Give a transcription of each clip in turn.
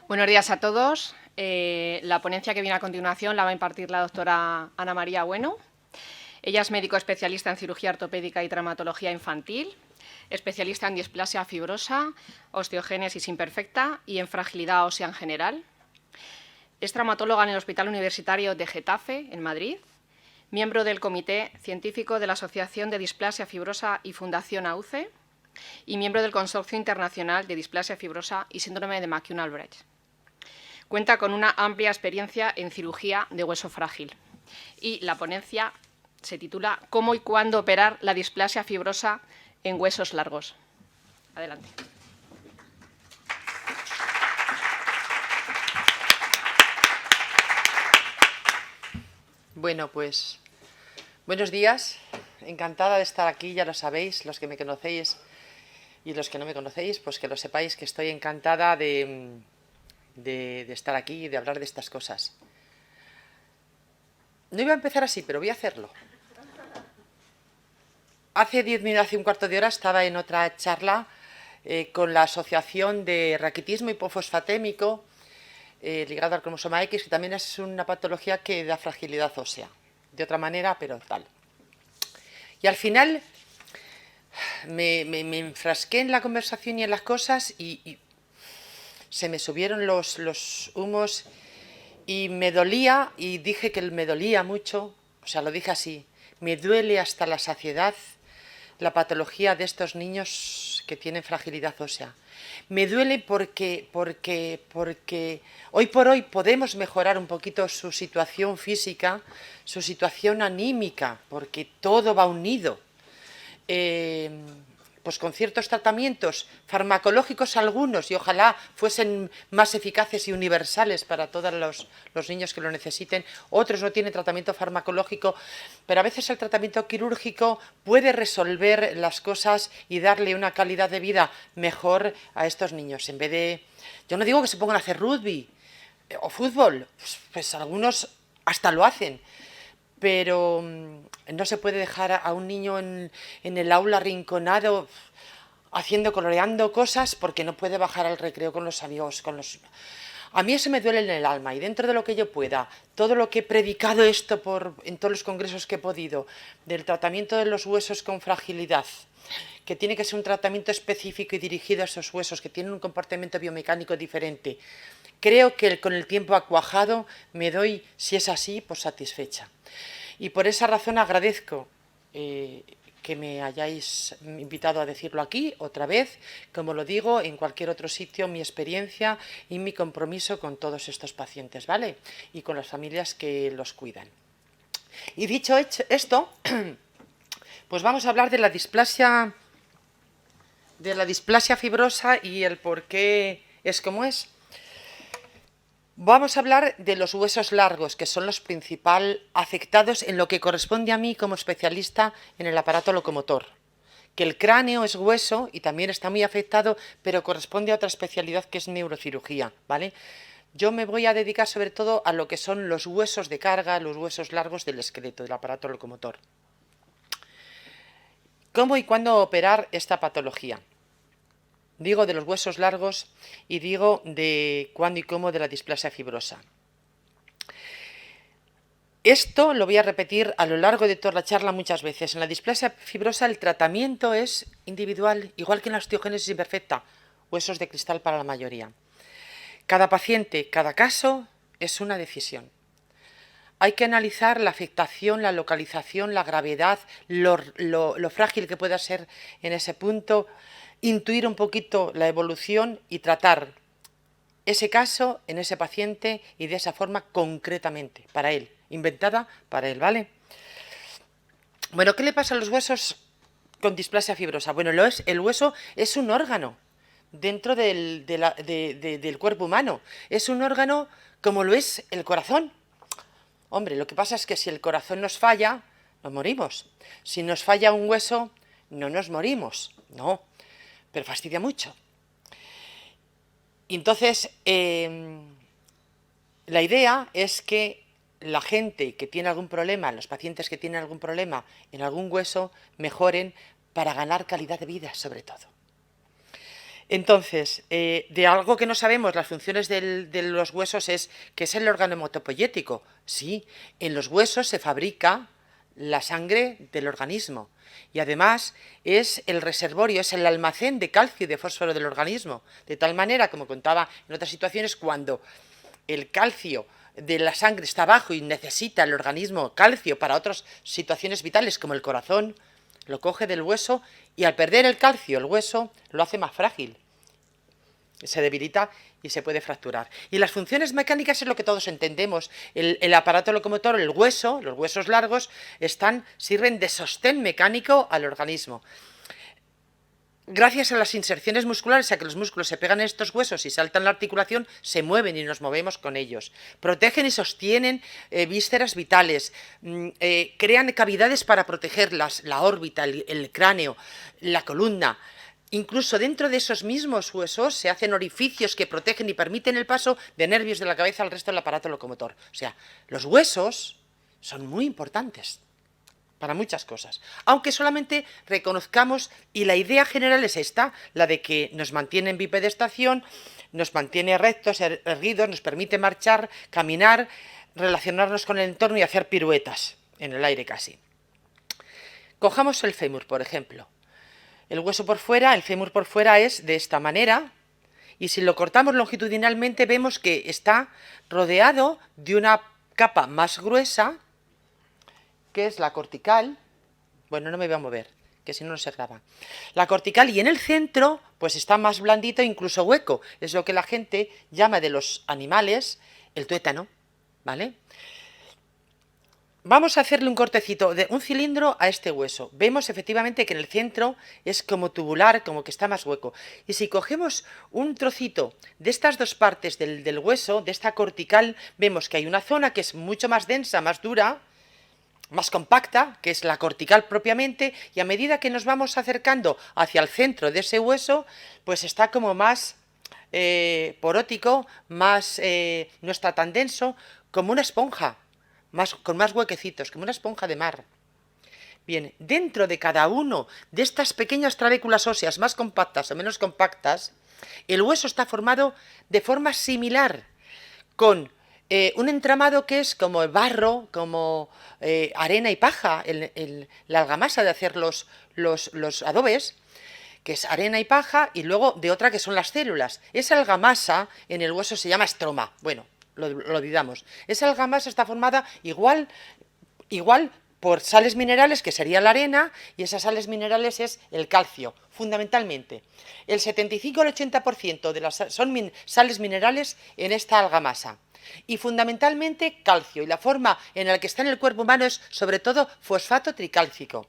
Buenos días a todos. La ponencia que viene a continuación la va a impartir la doctora Ana María Bueno. Ella es médico especialista en cirugía ortopédica y traumatología infantil, especialista en displasia fibrosa, osteogénesis imperfecta y en fragilidad ósea en general. Es traumatóloga en el Hospital Universitario de Getafe, en Madrid, miembro del Comité Científico de la Asociación de Displasia Fibrosa y Fundación AUCE, y miembro del Consorcio Internacional de Displasia Fibrosa y Síndrome de McCune-Albright. Cuenta con una amplia experiencia en cirugía de hueso frágil. Y la ponencia se titula «Cómo y cuándo operar la displasia fibrosa en huesos largos». Adelante. Bueno, pues buenos días. Encantada de estar aquí, ya lo sabéis, los que me conocéis y los que no me conocéis, pues que lo sepáis que estoy encantada de estar aquí y de hablar de estas cosas. No iba a empezar así, pero voy a hacerlo. Hace 10 minutos, hace un cuarto de hora, estaba en otra charla con la Asociación de Raquitismo Hipofosfatémico ligado al cromosoma X, que también es una patología que da fragilidad ósea. De otra manera, pero tal. Y al final me enfrasqué en la conversación y en las cosas y se me subieron los humos y me dolía, y dije que me dolía mucho, o sea, lo dije así, me duele hasta la saciedad la patología de estos niños que tienen fragilidad ósea. Me duele porque hoy por hoy podemos mejorar un poquito su situación física, su situación anímica, porque todo va unido. Pues con ciertos tratamientos farmacológicos algunos, y ojalá fuesen más eficaces y universales para todos los niños que lo necesiten. Otros no tienen tratamiento farmacológico, pero a veces el tratamiento quirúrgico puede resolver las cosas y darle una calidad de vida mejor a estos niños. En vez de, yo no digo que se pongan a hacer rugby o fútbol, pues algunos hasta lo hacen, pero no se puede dejar a un niño en el aula arrinconado coloreando cosas porque no puede bajar al recreo con los amigos, A mí eso me duele en el alma, y dentro de lo que yo pueda, todo lo que he predicado esto en todos los congresos que he podido, del tratamiento de los huesos con fragilidad, que tiene que ser un tratamiento específico y dirigido a esos huesos que tienen un comportamiento biomecánico diferente, creo que con el tiempo ha cuajado, me doy, si es así, pues satisfecha. Y por esa razón agradezco que me hayáis invitado a decirlo aquí otra vez, como lo digo en cualquier otro sitio, mi experiencia y mi compromiso con todos estos pacientes, ¿vale? Y con las familias que los cuidan. Y dicho esto, pues vamos a hablar de la displasia fibrosa y el por qué es como es. Vamos a hablar de los huesos largos, que son los principales afectados en lo que corresponde a mí como especialista en el aparato locomotor. Que el cráneo es hueso y también está muy afectado, pero corresponde a otra especialidad que es neurocirugía, ¿vale? Yo me voy a dedicar sobre todo a lo que son los huesos de carga, los huesos largos del esqueleto, del aparato locomotor. ¿Cómo y cuándo operar esta patología? Digo de los huesos largos y digo de cuándo y cómo de la displasia fibrosa. Esto lo voy a repetir a lo largo de toda la charla muchas veces. En la displasia fibrosa el tratamiento es individual, igual que en la osteogénesis imperfecta, huesos de cristal para la mayoría. Cada paciente, cada caso es una decisión. Hay que analizar la afectación, la localización, la gravedad, lo frágil que pueda ser en ese punto, intuir un poquito la evolución y tratar ese caso en ese paciente y de esa forma concretamente, para él, inventada para él, ¿vale? Bueno, ¿qué le pasa a los huesos con displasia fibrosa? Bueno, el hueso es un órgano dentro del cuerpo humano. Es un órgano como lo es el corazón. Hombre, lo que pasa es que si el corazón nos falla, nos morimos. Si nos falla un hueso, no nos morimos. No, pero fastidia mucho. Y entonces, la idea es que la gente que tiene algún problema, los pacientes que tienen algún problema en algún hueso, mejoren para ganar calidad de vida, sobre todo. Entonces, de algo que no sabemos, las funciones de los huesos es que es el órgano hematopoyético. Sí, en los huesos se fabrica la sangre del organismo y además es el reservorio, es el almacén de calcio y de fósforo del organismo. De tal manera, como contaba en otras situaciones, cuando el calcio de la sangre está bajo y necesita el organismo calcio para otras situaciones vitales como el corazón, lo coge del hueso y al perder el calcio el hueso lo hace más frágil, se debilita y se puede fracturar. Y las funciones mecánicas es lo que todos entendemos. El aparato locomotor, el hueso, los huesos largos, sirven de sostén mecánico al organismo. Gracias a las inserciones musculares, a que los músculos se pegan en estos huesos y saltan la articulación, se mueven y nos movemos con ellos. Protegen y sostienen vísceras vitales, crean cavidades para protegerlas, la órbita, el cráneo, la columna. Incluso dentro de esos mismos huesos se hacen orificios que protegen y permiten el paso de nervios de la cabeza al resto del aparato locomotor. O sea, los huesos son muy importantes para muchas cosas, aunque solamente reconozcamos, y la idea general es esta, la de que nos mantiene en bipedestación, nos mantiene rectos, erguidos, nos permite marchar, caminar, relacionarnos con el entorno y hacer piruetas en el aire casi. Cojamos el fémur, por ejemplo. El hueso por fuera, el fémur por fuera es de esta manera, y si lo cortamos longitudinalmente vemos que está rodeado de una capa más gruesa, que es la cortical. Bueno, no me voy a mover, que si no, no se graba. La cortical, y en el centro, pues está más blandito, incluso hueco. Es lo que la gente llama de los animales el tuétano, ¿vale? Vamos a hacerle un cortecito de un cilindro a este hueso. Vemos efectivamente que en el centro es como tubular, como que está más hueco. Y si cogemos un trocito de estas dos partes del hueso, de esta cortical, vemos que hay una zona que es mucho más densa, más dura, más compacta, que es la cortical propiamente, y a medida que nos vamos acercando hacia el centro de ese hueso, pues está como más porótico, más no está tan denso, como una esponja, con más huequecitos, como una esponja de mar. Bien, dentro de cada uno de estas pequeñas trabéculas óseas más compactas o menos compactas, el hueso está formado de forma similar, con un entramado que es como barro, como arena y paja, la argamasa de hacer los adobes, que es arena y paja, y luego de otra que son las células. Esa argamasa en el hueso se llama estroma. Bueno, lo olvidamos. Esa argamasa está formada igual por sales minerales, que sería la arena, y esas sales minerales es el calcio, fundamentalmente. El 75 al 80% son sales minerales en esta argamasa. Y fundamentalmente calcio, y la forma en la que está en el cuerpo humano es sobre todo fosfato tricálcico,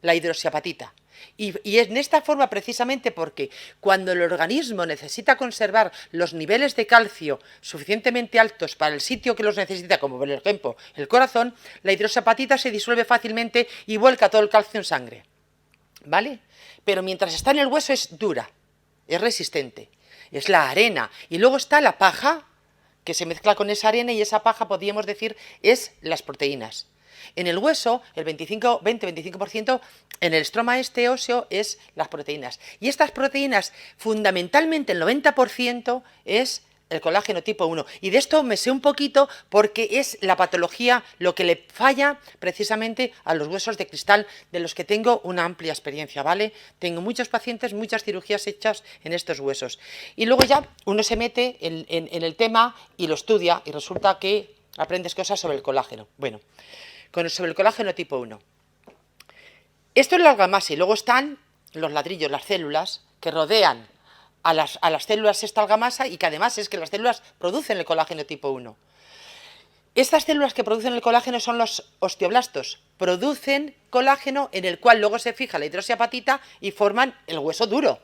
la hidroxiapatita. Y en esta forma precisamente porque cuando el organismo necesita conservar los niveles de calcio suficientemente altos para el sitio que los necesita, como por ejemplo el corazón, la hidroxiapatita se disuelve fácilmente y vuelca todo el calcio en sangre, ¿vale? Pero mientras está en el hueso es dura, es resistente, es la arena. Y luego está la paja, que se mezcla con esa arena, y esa paja, podríamos decir, es las proteínas. En el hueso, el 20-25%, en el estroma óseo es las proteínas. Y estas proteínas, fundamentalmente el 90% es el colágeno tipo 1. Y de esto me sé un poquito porque es la patología lo que le falla precisamente a los huesos de cristal, de los que tengo una amplia experiencia, ¿vale? Tengo muchos pacientes, muchas cirugías hechas en estos huesos. Y luego ya uno se mete en el tema y lo estudia y resulta que aprendes cosas sobre el colágeno. Bueno, sobre el colágeno tipo 1. Esto es la argamasa y luego están los ladrillos, las células que rodean a las células esta argamasa, y que además es que las células producen el colágeno tipo 1. Estas células que producen el colágeno son los osteoblastos. Producen colágeno en el cual luego se fija la hidroxiapatita y forman el hueso duro.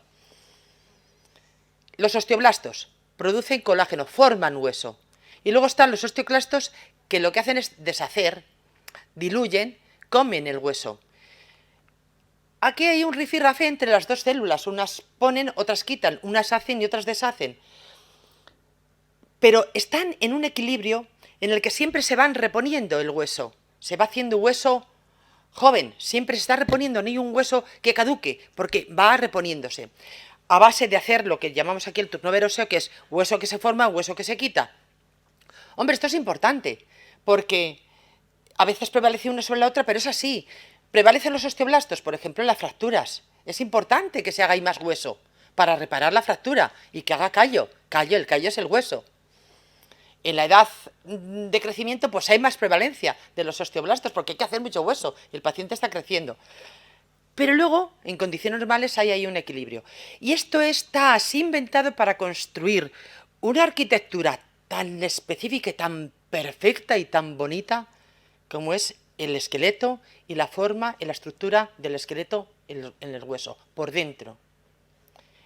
Los osteoblastos producen colágeno, forman hueso. Y luego están los osteoclastos que lo que hacen es deshacer, diluyen, comen el hueso. Aquí hay un rifirrafe entre las dos células, unas ponen, otras quitan, unas hacen y otras deshacen. Pero están en un equilibrio en el que siempre se van reponiendo el hueso, se va haciendo hueso joven, siempre se está reponiendo, no hay un hueso que caduque, porque va reponiéndose. a base de hacer lo que llamamos aquí el turnover óseo, que es hueso que se forma, hueso que se quita. Hombre, esto es importante, porque a veces prevalece una sobre la otra, pero es así. Prevalecen los osteoblastos, por ejemplo, en las fracturas. Es importante que se haga ahí más hueso para reparar la fractura y que haga callo. El callo es el hueso. En la edad de crecimiento, pues hay más prevalencia de los osteoblastos porque hay que hacer mucho hueso y el paciente está creciendo. Pero luego, en condiciones normales, hay ahí un equilibrio. Y esto está así inventado para construir una arquitectura tan específica y tan perfecta y tan bonita como es el esqueleto y la forma y la estructura del esqueleto en el hueso, por dentro.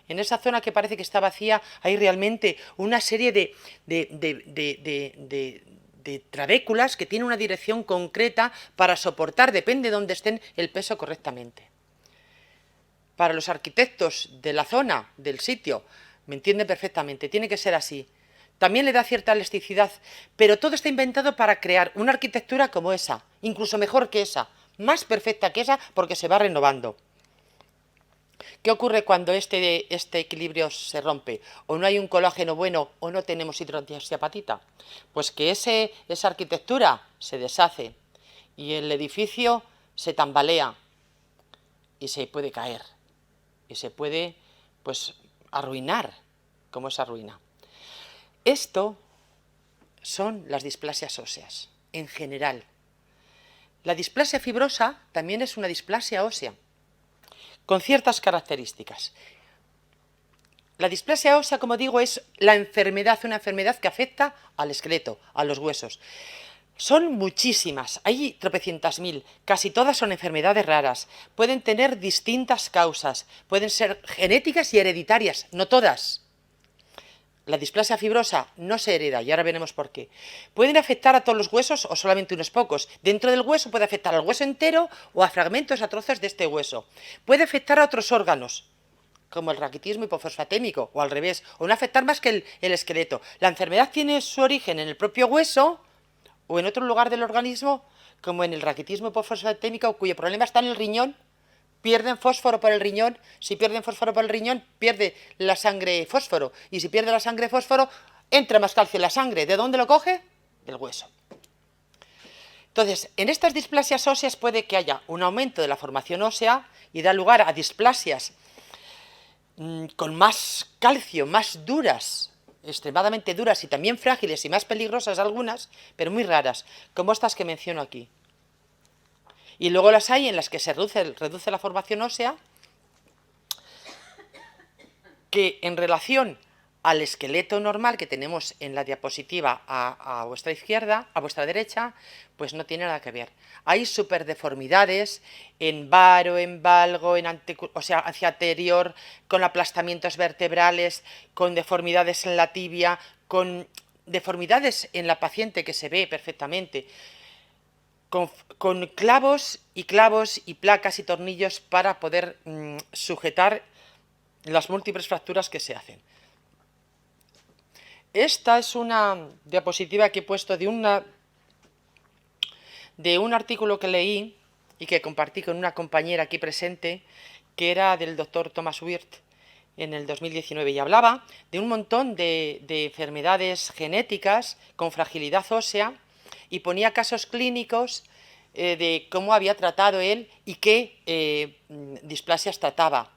En esa zona que parece que está vacía hay realmente una serie de trabéculas que tienen una dirección concreta para soportar, depende de dónde estén, el peso correctamente. Para los arquitectos de la zona, del sitio, me entienden perfectamente, tiene que ser así. También le da cierta elasticidad, pero todo está inventado para crear una arquitectura como esa, incluso mejor que esa, más perfecta que esa, porque se va renovando. ¿Qué ocurre cuando este equilibrio se rompe? O no hay un colágeno bueno o no tenemos hidroxiapatita. Pues que esa arquitectura se deshace y el edificio se tambalea y se puede caer y se puede, pues, arruinar, como esa ruina. Esto son las displasias óseas, en general. La displasia fibrosa también es una displasia ósea, con ciertas características. La displasia ósea, como digo, es la enfermedad, una enfermedad que afecta al esqueleto, a los huesos. Son muchísimas, hay tropecientas mil, casi todas son enfermedades raras, pueden tener distintas causas, pueden ser genéticas y hereditarias, no todas. La displasia fibrosa no se hereda, y ahora veremos por qué. Pueden afectar a todos los huesos o solamente unos pocos. Dentro del hueso puede afectar al hueso entero o a fragmentos, a trozos de este hueso. Puede afectar a otros órganos, como el raquitismo hipofosfatémico, o al revés, o no afectar más que el esqueleto. La enfermedad tiene su origen en el propio hueso o en otro lugar del organismo, como en el raquitismo hipofosfatémico, cuyo problema está en el riñón. Pierden fósforo por el riñón, si pierden fósforo por el riñón, pierde la sangre fósforo, y si pierde la sangre fósforo, entra más calcio en la sangre. ¿De dónde lo coge? Del hueso. Entonces, en estas displasias óseas puede que haya un aumento de la formación ósea y da lugar a displasias con más calcio, más duras, extremadamente duras y también frágiles y más peligrosas algunas, pero muy raras, como estas que menciono aquí. Y luego las hay en las que se reduce la formación ósea, que en relación al esqueleto normal que tenemos en la diapositiva a vuestra izquierda, a vuestra derecha, pues no tiene nada que ver. Hay superdeformidades en varo, en valgo, o sea, hacia anterior, con aplastamientos vertebrales, con deformidades en la tibia, con deformidades en la paciente que se ve perfectamente, con clavos y placas y tornillos para poder sujetar las múltiples fracturas que se hacen. Esta es una diapositiva que he puesto de un artículo que leí y que compartí con una compañera aquí presente, que era del doctor Thomas Wirth en el 2019, y hablaba de un montón de enfermedades genéticas con fragilidad ósea y ponía casos clínicos de cómo había tratado él y qué displasias trataba.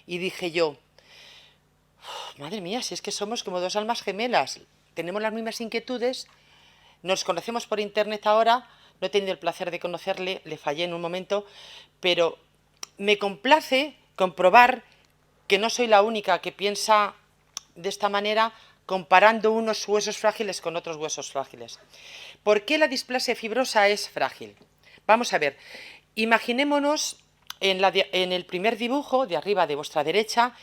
Y dije yo, madre mía, si es que somos como dos almas gemelas, tenemos las mismas inquietudes, nos conocemos por internet ahora, no he tenido el placer de conocerle, le fallé en un momento, pero me complace comprobar que no soy la única que piensa de esta manera, comparando unos huesos frágiles con otros huesos frágiles. ¿Por qué la displasia fibrosa es frágil? Vamos a ver, imaginémonos en el primer dibujo de arriba de vuestra derecha,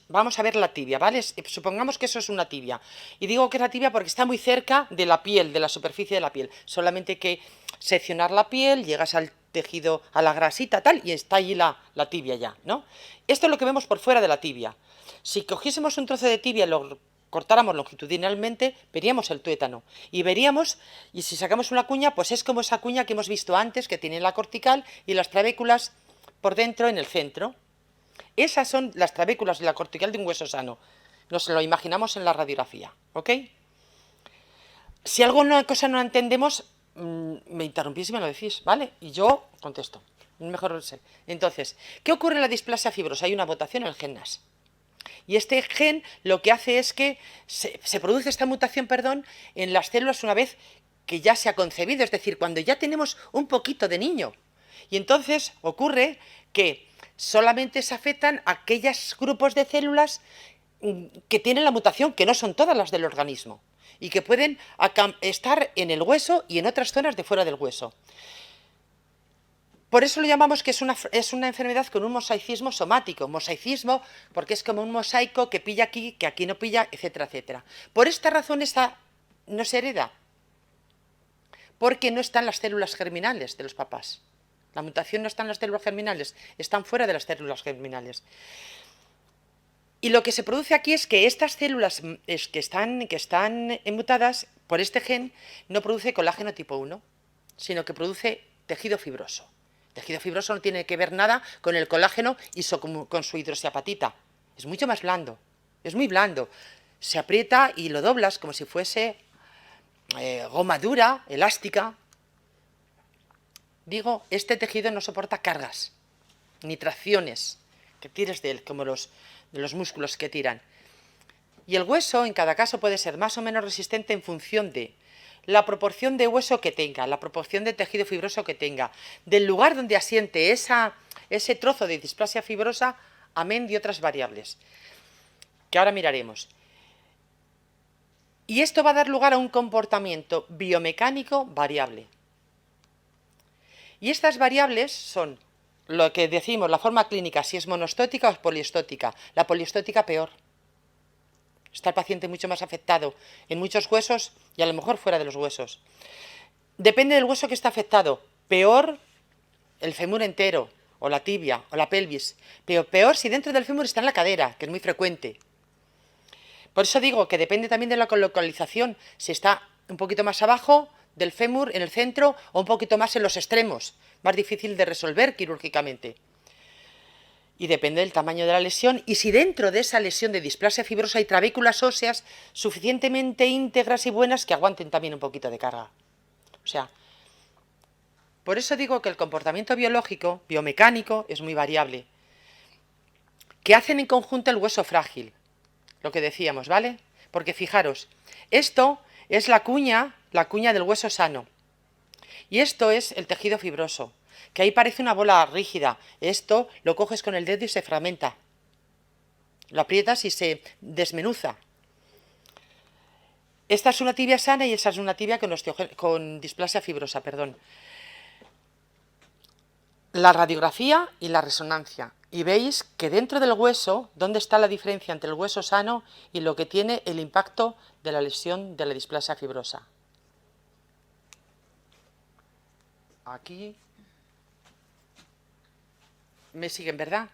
vamos a ver la tibia, ¿vale? Supongamos que eso es una tibia. Y digo que es la tibia porque está muy cerca de la piel, de la superficie de la piel. Solamente hay que seccionar la piel, llegas al tejido, a la grasita, tal, y está allí la tibia ya, ¿no? Esto es lo que vemos por fuera de la tibia. Si cogiésemos un trozo de tibia y lo cortáramos longitudinalmente, veríamos el tuétano. Y veríamos, y si sacamos una cuña, pues es como esa cuña que hemos visto antes, que tiene la cortical y las trabéculas por dentro en el centro. Esas son las trabéculas de la cortical de un hueso sano. Nos lo imaginamos en la radiografía, ¿ok? Si alguna cosa no entendemos, me interrumpís y me lo decís, ¿vale? Y yo contesto. Mejor sé. Entonces, ¿qué ocurre en la displasia fibrosa? Hay una mutación en el gen NAS. Y este gen lo que hace es que se produce esta mutación, perdón, en las células una vez que ya se ha concebido, es decir, cuando ya tenemos un poquito de niño. Y entonces ocurre que solamente se afectan aquellos grupos de células que tienen la mutación, que no son todas las del organismo, y que pueden estar en el hueso y en otras zonas de fuera del hueso. Por eso lo llamamos que es una enfermedad con un mosaicismo somático. Mosaicismo porque es como un mosaico que pilla aquí, que aquí no pilla, etcétera, etcétera. Por esta razón esta no se hereda, porque no están las células germinales de los papás. La mutación no está en las células germinales, están fuera de las células germinales. Y lo que se produce aquí es que estas células que están mutadas por este gen no produce colágeno tipo 1, sino que produce tejido fibroso. El tejido fibroso no tiene que ver nada con el colágeno y con su hidroxiapatita. Es mucho más blando, es muy blando. Se aprieta y lo doblas como si fuese goma dura, elástica. Digo, este tejido no soporta cargas, ni tracciones, que tires de él, como de los músculos que tiran. Y el hueso, en cada caso, puede ser más o menos resistente en función de la proporción de hueso que tenga, la proporción de tejido fibroso que tenga, del lugar donde asiente ese trozo de displasia fibrosa, amén de otras variables, que ahora miraremos. Y esto va a dar lugar a un comportamiento biomecánico variable. Y estas variables son lo que decimos, la forma clínica, si es monostótica o poliestótica. La poliestótica peor. Está el paciente mucho más afectado en muchos huesos y a lo mejor fuera de los huesos. Depende del hueso que está afectado. Peor el fémur entero, o la tibia, o la pelvis. Pero peor si dentro del fémur está en la cadera, que es muy frecuente. Por eso digo que depende también de la localización, si está un poquito más abajo del fémur, en el centro, o un poquito más en los extremos, más difícil de resolver quirúrgicamente. Y depende del tamaño de la lesión y si dentro de esa lesión de displasia fibrosa hay trabéculas óseas suficientemente íntegras y buenas que aguanten también un poquito de carga. O sea, por eso digo que el comportamiento biológico, biomecánico, es muy variable. ¿Qué hacen en conjunto el hueso frágil? Lo que decíamos, ¿vale? Porque fijaros, esto es la cuña del hueso sano. Y esto es el tejido fibroso, que ahí parece una bola rígida. Esto lo coges con el dedo y se fragmenta. Lo aprietas y se desmenuza. Esta es una tibia sana y esa es una tibia con displasia fibrosa, perdón. La radiografía y la resonancia. Y veis que dentro del hueso, ¿dónde está la diferencia entre el hueso sano y lo que tiene el impacto de la lesión de la displasia fibrosa? Aquí. ¿Me siguen, verdad?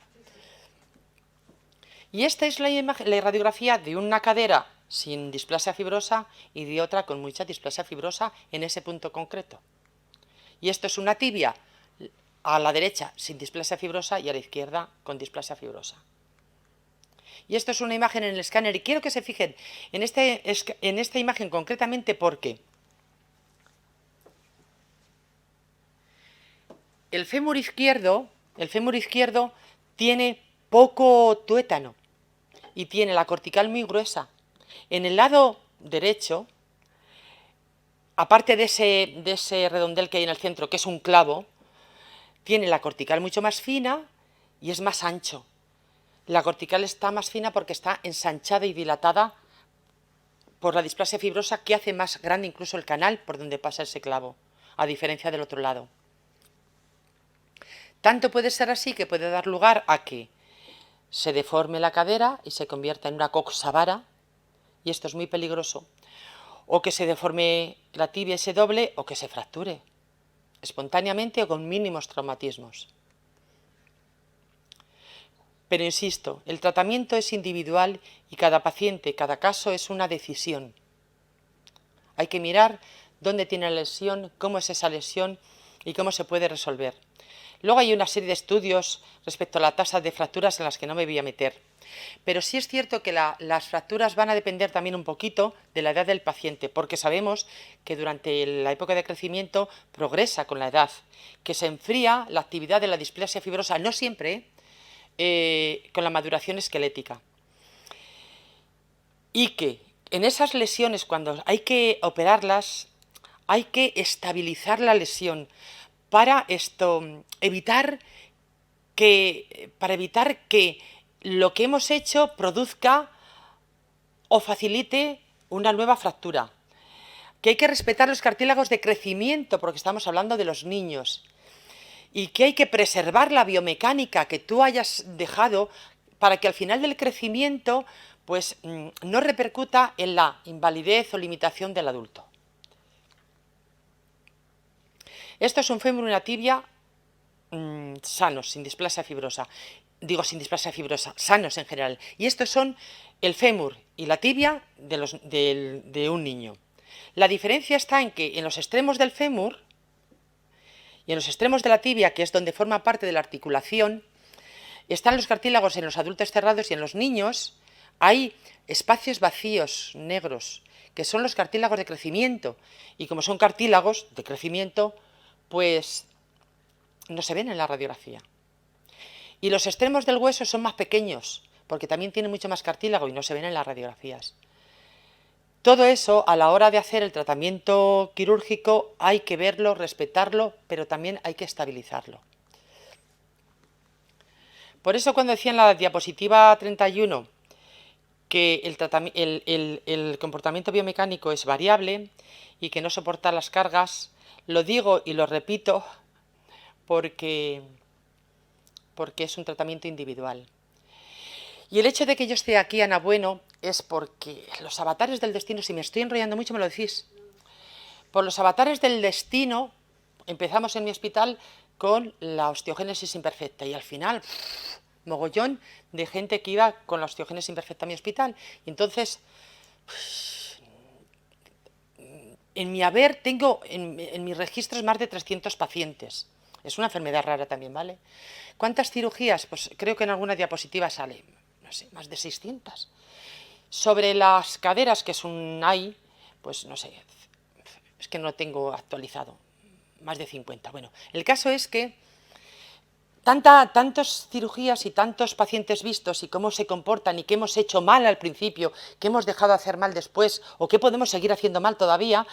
Y esta es la radiografía de una cadera sin displasia fibrosa y de otra con mucha displasia fibrosa en ese punto concreto. Y esto es una tibia a la derecha sin displasia fibrosa y a la izquierda con displasia fibrosa. Y esto es una imagen en el escáner y quiero que se fijen en esta imagen concretamente porque el fémur izquierdo tiene poco tuétano y tiene la cortical muy gruesa. En el lado derecho, aparte de ese redondel que hay en el centro, que es un clavo, tiene la cortical mucho más fina y es más ancho. La cortical está más fina porque está ensanchada y dilatada por la displasia fibrosa que hace más grande incluso el canal por donde pasa ese clavo, a diferencia del otro lado. Tanto puede ser así que puede dar lugar a que se deforme la cadera y se convierta en una coxavara, y esto es muy peligroso, o que se deforme la tibia y se doble, o que se fracture espontáneamente o con mínimos traumatismos. Pero insisto, el tratamiento es individual y cada paciente, cada caso es una decisión. Hay que mirar dónde tiene la lesión, cómo es esa lesión y cómo se puede resolver. Luego hay una serie de estudios respecto a la tasa de fracturas en las que no me voy a meter. Pero sí es cierto que las fracturas van a depender también un poquito de la edad del paciente, porque sabemos que durante la época de crecimiento progresa con la edad, que se enfría la actividad de la displasia fibrosa, no siempre, con la maduración esquelética. Y que en esas lesiones, cuando hay que operarlas, hay que estabilizar la lesión para evitar que lo que hemos hecho produzca o facilite una nueva fractura. Que hay que respetar los cartílagos de crecimiento, porque estamos hablando de los niños. Y que hay que preservar la biomecánica que tú hayas dejado para que al final del crecimiento pues no repercuta en la invalidez o limitación del adulto. Esto es un fémur y una tibia sanos, sin displasia fibrosa. Digo sin displasia fibrosa, sanos en general. Y estos son el fémur y la tibia de un niño. La diferencia está en que en los extremos del fémur y en los extremos de la tibia, que es donde forma parte de la articulación, están los cartílagos en los adultos cerrados y en los niños hay espacios vacíos, negros, que son los cartílagos de crecimiento. Y como son cartílagos de crecimiento, pues no se ven en la radiografía. Y los extremos del hueso son más pequeños, porque también tienen mucho más cartílago y no se ven en las radiografías. Todo eso, a la hora de hacer el tratamiento quirúrgico, hay que verlo, respetarlo, pero también hay que estabilizarlo. Por eso cuando decía en la diapositiva 31 que el comportamiento biomecánico es variable y que no soporta las cargas, lo digo y lo repito porque es un tratamiento individual. Y el hecho de que yo esté aquí, Ana Bueno, es porque los avatares del destino, si me estoy enrollando mucho me lo decís, por los avatares del destino empezamos en mi hospital con la osteogénesis imperfecta y al final mogollón de gente que iba con la osteogénesis imperfecta a mi hospital. Y entonces, en mi haber tengo en mis registros más de 300 pacientes. Es una enfermedad rara también, ¿vale? ¿Cuántas cirugías? Pues creo que en alguna diapositiva sale, no sé, más de 600. Sobre las caderas, que es un AI, pues no sé, es que no tengo actualizado, más de 50. Bueno, el caso es que tantas cirugías y tantos pacientes vistos y cómo se comportan y qué hemos hecho mal al principio, qué hemos dejado de hacer mal después o qué podemos seguir haciendo mal todavía,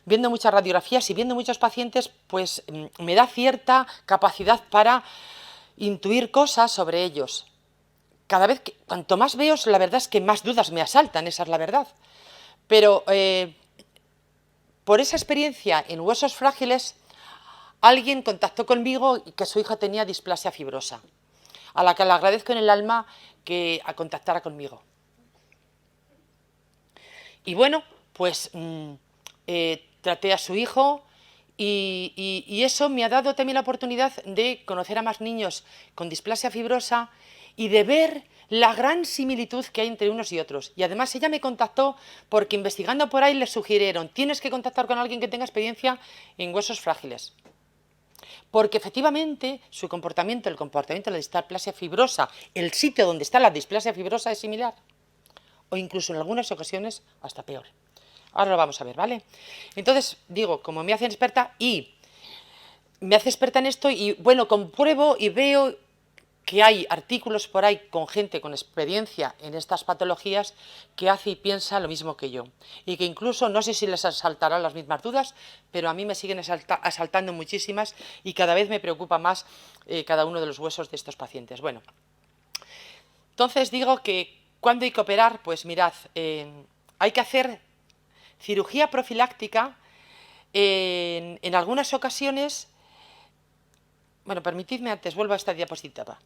viendo muchas radiografías y viendo muchos pacientes, pues me da cierta capacidad para intuir cosas sobre ellos. Cada vez que, cuanto más veo, la verdad es que más dudas me asaltan, esa es la verdad. Pero por esa experiencia en huesos frágiles, alguien contactó conmigo y que su hija tenía displasia fibrosa, a la que le agradezco en el alma que contactara conmigo. Y bueno, pues traté a su hijo y eso me ha dado también la oportunidad de conocer a más niños con displasia fibrosa y de ver la gran similitud que hay entre unos y otros. Y además ella me contactó porque investigando por ahí le sugirieron, tienes que contactar con alguien que tenga experiencia en huesos frágiles. Porque efectivamente su comportamiento, el comportamiento de la displasia fibrosa, el sitio donde está la displasia fibrosa es similar. O incluso en algunas ocasiones hasta peor. Ahora lo vamos a ver, ¿vale? Entonces, digo, como me hace experta en esto y bueno, compruebo y veo que hay artículos por ahí con gente con experiencia en estas patologías que hace y piensa lo mismo que yo. Y que incluso, no sé si les asaltarán las mismas dudas, pero a mí me siguen asaltando muchísimas y cada vez me preocupa más cada uno de los huesos de estos pacientes. Bueno, entonces digo que ¿cuándo hay que operar? Pues mirad, hay que hacer cirugía profiláctica en algunas ocasiones. Bueno, permitidme antes, vuelvo a esta diapositiva.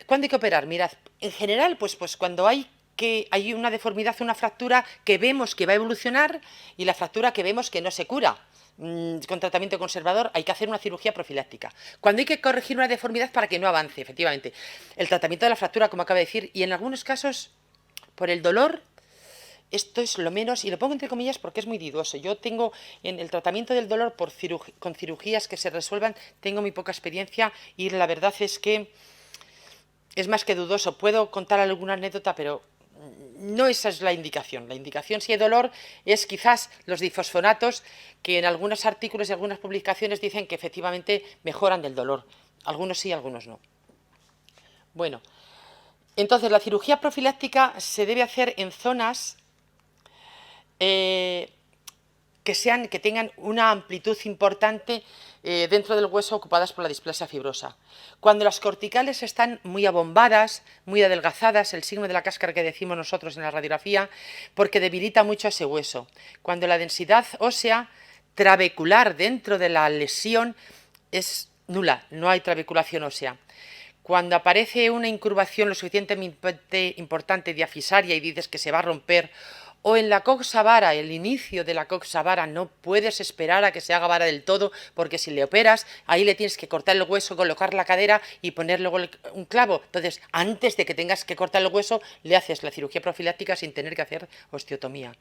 ¿Cuándo hay que operar? Mirad, en general, pues cuando hay una deformidad, una fractura que vemos que va a evolucionar y la fractura que vemos que no se cura con tratamiento conservador, hay que hacer una cirugía profiláctica. Cuando hay que corregir una deformidad para que no avance, efectivamente, el tratamiento de la fractura, como acaba de decir, y en algunos casos, por el dolor, esto es lo menos, y lo pongo entre comillas porque es muy dudoso. Yo tengo en el tratamiento del dolor con cirugías que se resuelvan, tengo muy poca experiencia y la verdad es que es más que dudoso. Puedo contar alguna anécdota, pero no esa es la indicación. La indicación, si hay dolor, es quizás los difosfonatos, que en algunos artículos y algunas publicaciones dicen que efectivamente mejoran del dolor. Algunos sí, algunos no. Bueno, entonces la cirugía profiláctica se debe hacer en zonas que tengan una amplitud importante dentro del hueso ocupadas por la displasia fibrosa. Cuando las corticales están muy abombadas, muy adelgazadas, el signo de la cáscara que decimos nosotros en la radiografía, porque debilita mucho ese hueso. Cuando la densidad ósea trabecular dentro de la lesión es nula, no hay trabeculación ósea. Cuando aparece una incurvación lo suficientemente importante diafisaria y dices que se va a romper, o en la coxa vara, el inicio de la coxa vara, no puedes esperar a que se haga vara del todo, porque si le operas, ahí le tienes que cortar el hueso, colocar la cadera y poner luego un clavo. Entonces, antes de que tengas que cortar el hueso, le haces la cirugía profiláctica sin tener que hacer osteotomía.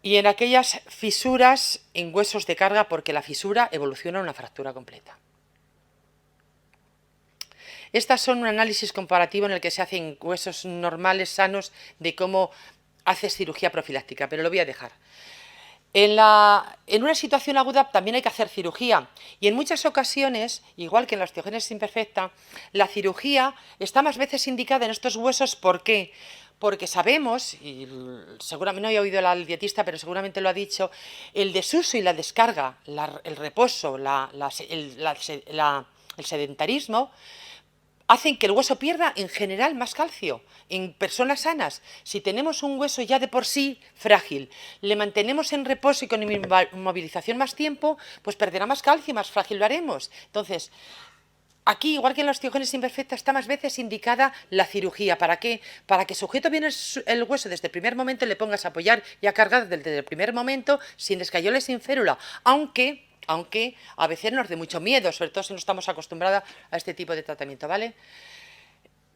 Y en aquellas fisuras en huesos de carga, porque la fisura evoluciona a una fractura completa. Estas son un análisis comparativo en el que se hacen huesos normales, sanos, de cómo haces cirugía profiláctica, pero lo voy a dejar. En una situación aguda también hay que hacer cirugía y en muchas ocasiones, igual que en la osteogénesis imperfecta, la cirugía está más veces indicada en estos huesos. ¿Por qué? Porque sabemos, y seguramente no he oído al dietista, pero seguramente lo ha dicho, el desuso y la descarga, el reposo, el sedentarismo, hacen que el hueso pierda en general más calcio en personas sanas. Si tenemos un hueso ya de por sí frágil, le mantenemos en reposo y con inmovilización más tiempo, pues perderá más calcio y más frágil lo haremos. Entonces, aquí, igual que en la osteogénesis imperfecta, está más veces indicada la cirugía. ¿Para qué? Para que sujete bien el hueso desde el primer momento, le pongas a apoyar y a cargar desde el primer momento, sin escayola y sin férula. Aunque a veces nos dé mucho miedo, sobre todo si no estamos acostumbrados a este tipo de tratamiento, ¿vale?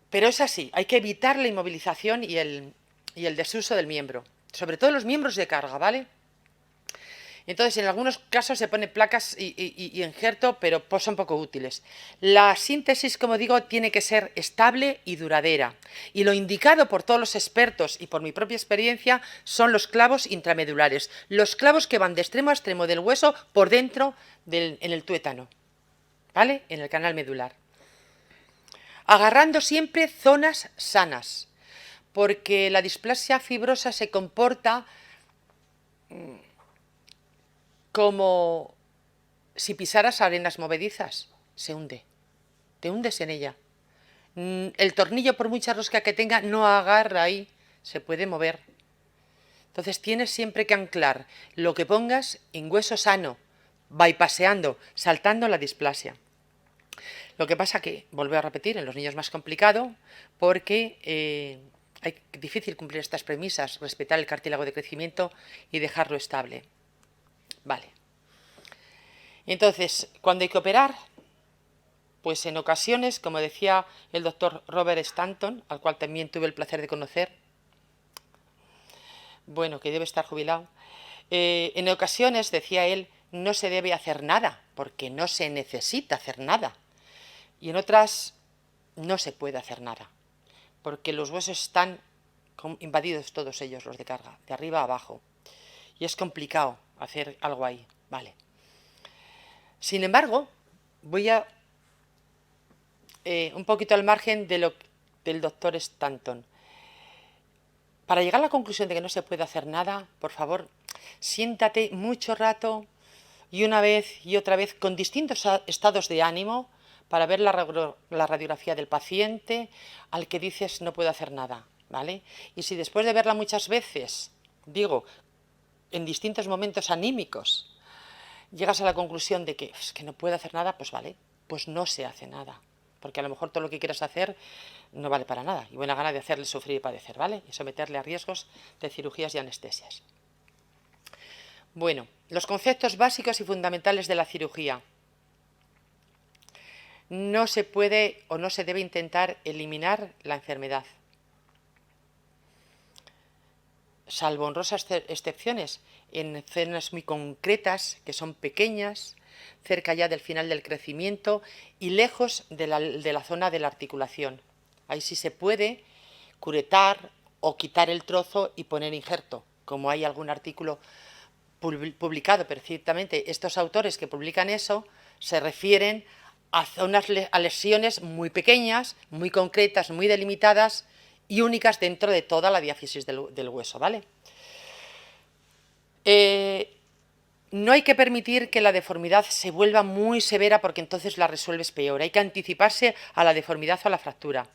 Pero es así, hay que evitar la inmovilización y el desuso del miembro, sobre todo los miembros de carga, ¿vale? Entonces, en algunos casos se ponen placas y injerto, pero pues son poco útiles. La síntesis, como digo, tiene que ser estable y duradera. Y lo indicado por todos los expertos y por mi propia experiencia son los clavos intramedulares. Los clavos que van de extremo a extremo del hueso por dentro en el tuétano, ¿vale? En el canal medular. Agarrando siempre zonas sanas, porque la displasia fibrosa se comporta como si pisaras arenas movedizas, se hunde, te hundes en ella. El tornillo, por mucha rosca que tenga, no agarra ahí, se puede mover. Entonces tienes siempre que anclar lo que pongas en hueso sano, bypaseando, saltando la displasia. Lo que pasa que, vuelvo a repetir, en los niños es más complicado porque es difícil cumplir estas premisas, respetar el cartílago de crecimiento y dejarlo estable. Vale. Entonces, cuando hay que operar, pues en ocasiones, como decía el doctor Robert Stanton, al cual también tuve el placer de conocer, bueno, que debe estar jubilado, en ocasiones, decía él, no se debe hacer nada, porque no se necesita hacer nada. Y en otras no se puede hacer nada, porque los huesos están invadidos todos ellos, los de carga, de arriba a abajo. Y es complicado hacer algo ahí, ¿vale? Sin embargo, voy a un poquito al margen del doctor Stanton. Para llegar a la conclusión de que no se puede hacer nada, por favor, siéntate mucho rato y una vez y otra vez con distintos estados de ánimo para ver la radiografía del paciente al que dices no puedo hacer nada, ¿vale? Y si después de verla muchas veces, digo, en distintos momentos anímicos, llegas a la conclusión de que es que no puedo hacer nada, pues vale, pues no se hace nada. Porque a lo mejor todo lo que quieras hacer no vale para nada. Y buena gana de hacerle sufrir y padecer, ¿vale? Y someterle a riesgos de cirugías y anestesias. Bueno, los conceptos básicos y fundamentales de la cirugía. No se puede o no se debe intentar eliminar la enfermedad. salvo honrosas excepciones, en zonas muy concretas, que son pequeñas, cerca ya del final del crecimiento y lejos de la zona de la articulación. Ahí sí se puede curetar o quitar el trozo y poner injerto, como hay algún artículo publicado perfectamente. Estos autores que publican eso se refieren a lesiones muy pequeñas, muy concretas, muy delimitadas y únicas dentro de toda la diáfisis del hueso, ¿vale? No hay que permitir que la deformidad se vuelva muy severa porque entonces la resuelves peor. Hay que anticiparse a la deformidad o a la fractura.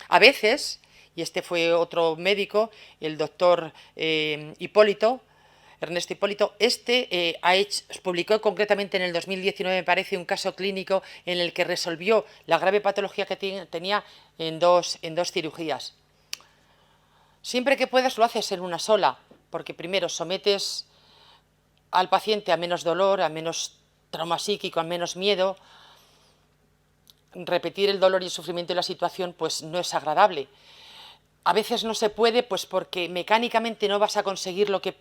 A veces, y este fue otro médico, el doctor Ernesto Hipólito, publicó concretamente en el 2019, me parece, un caso clínico en el que resolvió la grave patología que tenía en dos cirugías. Siempre que puedas lo haces en una sola, porque primero sometes al paciente a menos dolor, a menos trauma psíquico, a menos miedo. Repetir el dolor y el sufrimiento de la situación pues no es agradable. A veces no se puede pues porque mecánicamente no vas a conseguir lo que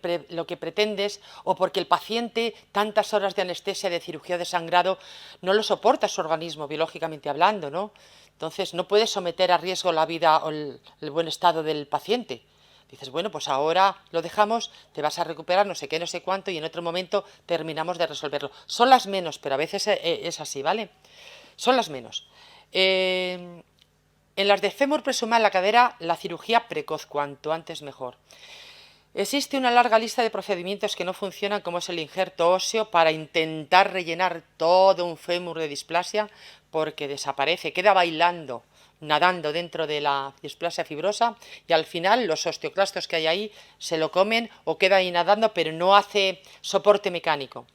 pretendes o porque el paciente tantas horas de anestesia, de cirugía, de sangrado, no lo soporta su organismo, biológicamente hablando, ¿no? Entonces no puedes someter a riesgo la vida o el buen estado del paciente. Dices, bueno, pues ahora lo dejamos, te vas a recuperar, no sé qué, no sé cuánto, y en otro momento terminamos de resolverlo. Son las menos, pero a veces es así, ¿vale? Son las menos. En las de fémur presumal la cadera, la cirugía precoz, cuanto antes mejor. Existe una larga lista de procedimientos que no funcionan, como es el injerto óseo, para intentar rellenar todo un fémur de displasia, porque desaparece, queda bailando, nadando dentro de la displasia fibrosa, y al final los osteoclastos que hay ahí se lo comen o queda ahí nadando, pero no hace soporte mecánico.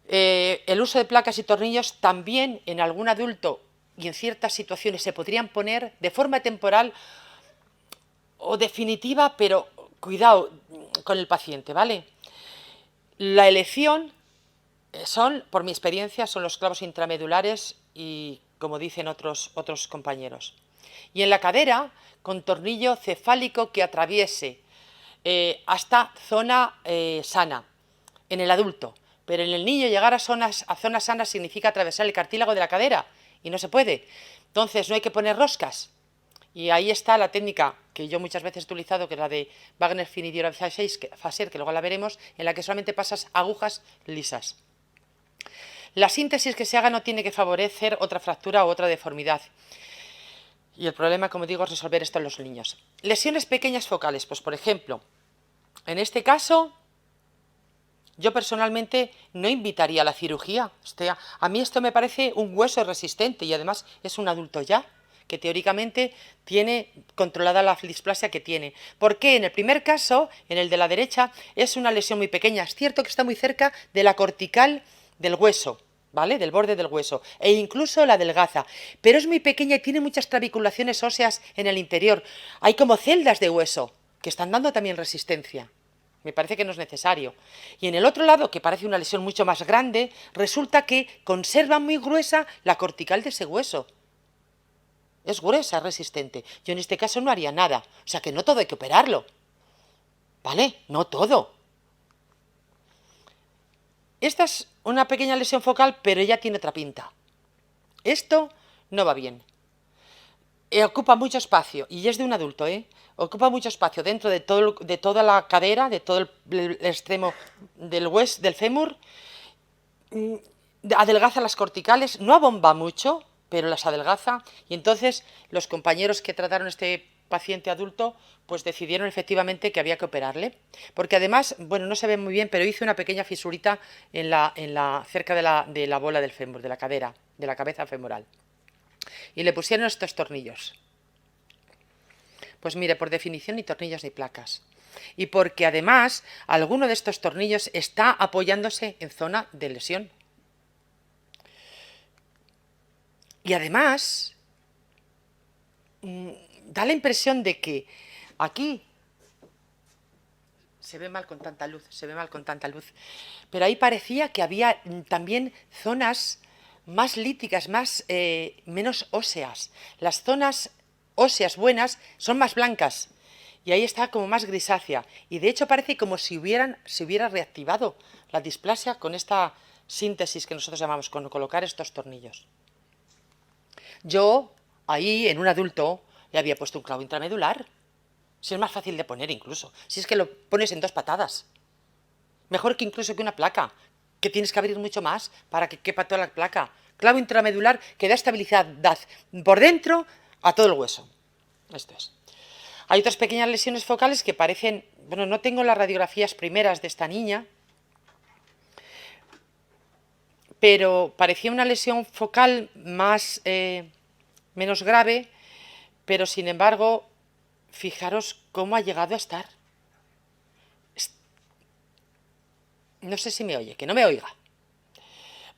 El uso de placas y tornillos también en algún adulto y en ciertas situaciones se podrían poner de forma temporal o definitiva, pero cuidado con el paciente, ¿vale? La elección por mi experiencia, son los clavos intramedulares y, como dicen otros compañeros. Y en la cadera, con tornillo cefálico que atraviese hasta zona sana, en el adulto. Pero en el niño llegar a zonas sanas significa atravesar el cartílago de la cadera y no se puede. Entonces no hay que poner roscas. Y ahí está la técnica que yo muchas veces he utilizado, que es la de Wagner-Finidior-Faser, que luego la veremos, en la que solamente pasas agujas lisas. La síntesis que se haga no tiene que favorecer otra fractura o otra deformidad. Y el problema, como digo, es resolver esto en los niños. Lesiones pequeñas focales, pues por ejemplo, en este caso, yo personalmente no invitaría a la cirugía. A mí esto me parece un hueso resistente y además es un adulto ya, que teóricamente tiene controlada la displasia que tiene. ¿Por qué? En el primer caso, en el de la derecha, es una lesión muy pequeña. Es cierto que está muy cerca de la cortical del hueso, ¿vale? Del borde del hueso, e incluso la adelgaza, pero es muy pequeña y tiene muchas trabiculaciones óseas en el interior. Hay como celdas de hueso que están dando también resistencia. Me parece que no es necesario. Y en el otro lado, que parece una lesión mucho más grande, resulta que conserva muy gruesa la cortical de ese hueso. Es gruesa, es resistente. Yo en este caso no haría nada. O sea que no todo hay que operarlo. ¿Vale? No todo. Esta es una pequeña lesión focal, pero ella tiene otra pinta. Esto no va bien. Ocupa mucho espacio, y es de un adulto, ocupa mucho espacio dentro de toda la cadera, de todo el extremo del fémur, adelgaza las corticales, no abomba mucho, pero las adelgaza, y entonces los compañeros que trataron a este paciente adulto pues decidieron efectivamente que había que operarle, porque además, bueno, no se ve muy bien, pero hizo una pequeña fisurita cerca de la bola del fémur, de la cadera, de la cabeza femoral. Y le pusieron estos tornillos. Pues mire, por definición ni tornillos ni placas. Y porque además alguno de estos tornillos está apoyándose en zona de lesión. Y además da la impresión de que aquí se ve mal con tanta luz, pero ahí parecía que había también zonas más líticas, menos óseas. Las zonas óseas buenas son más blancas y ahí está como más grisácea. Y de hecho parece como si se hubiera reactivado la displasia con esta síntesis que nosotros llamamos, con colocar estos tornillos. Yo, ahí, en un adulto, le había puesto un clavo intramedular. Si es más fácil de poner incluso. Si es que lo pones en 2 patadas. Mejor que incluso que una placa, que tienes que abrir mucho más para que quepa toda la placa. Clavo intramedular que da estabilidad por dentro a todo el hueso. Esto es. Hay otras pequeñas lesiones focales que parecen... Bueno, no tengo las radiografías primeras de esta niña, pero parecía una lesión focal menos grave, pero sin embargo, fijaros cómo ha llegado a estar. No sé si me oye, que no me oiga.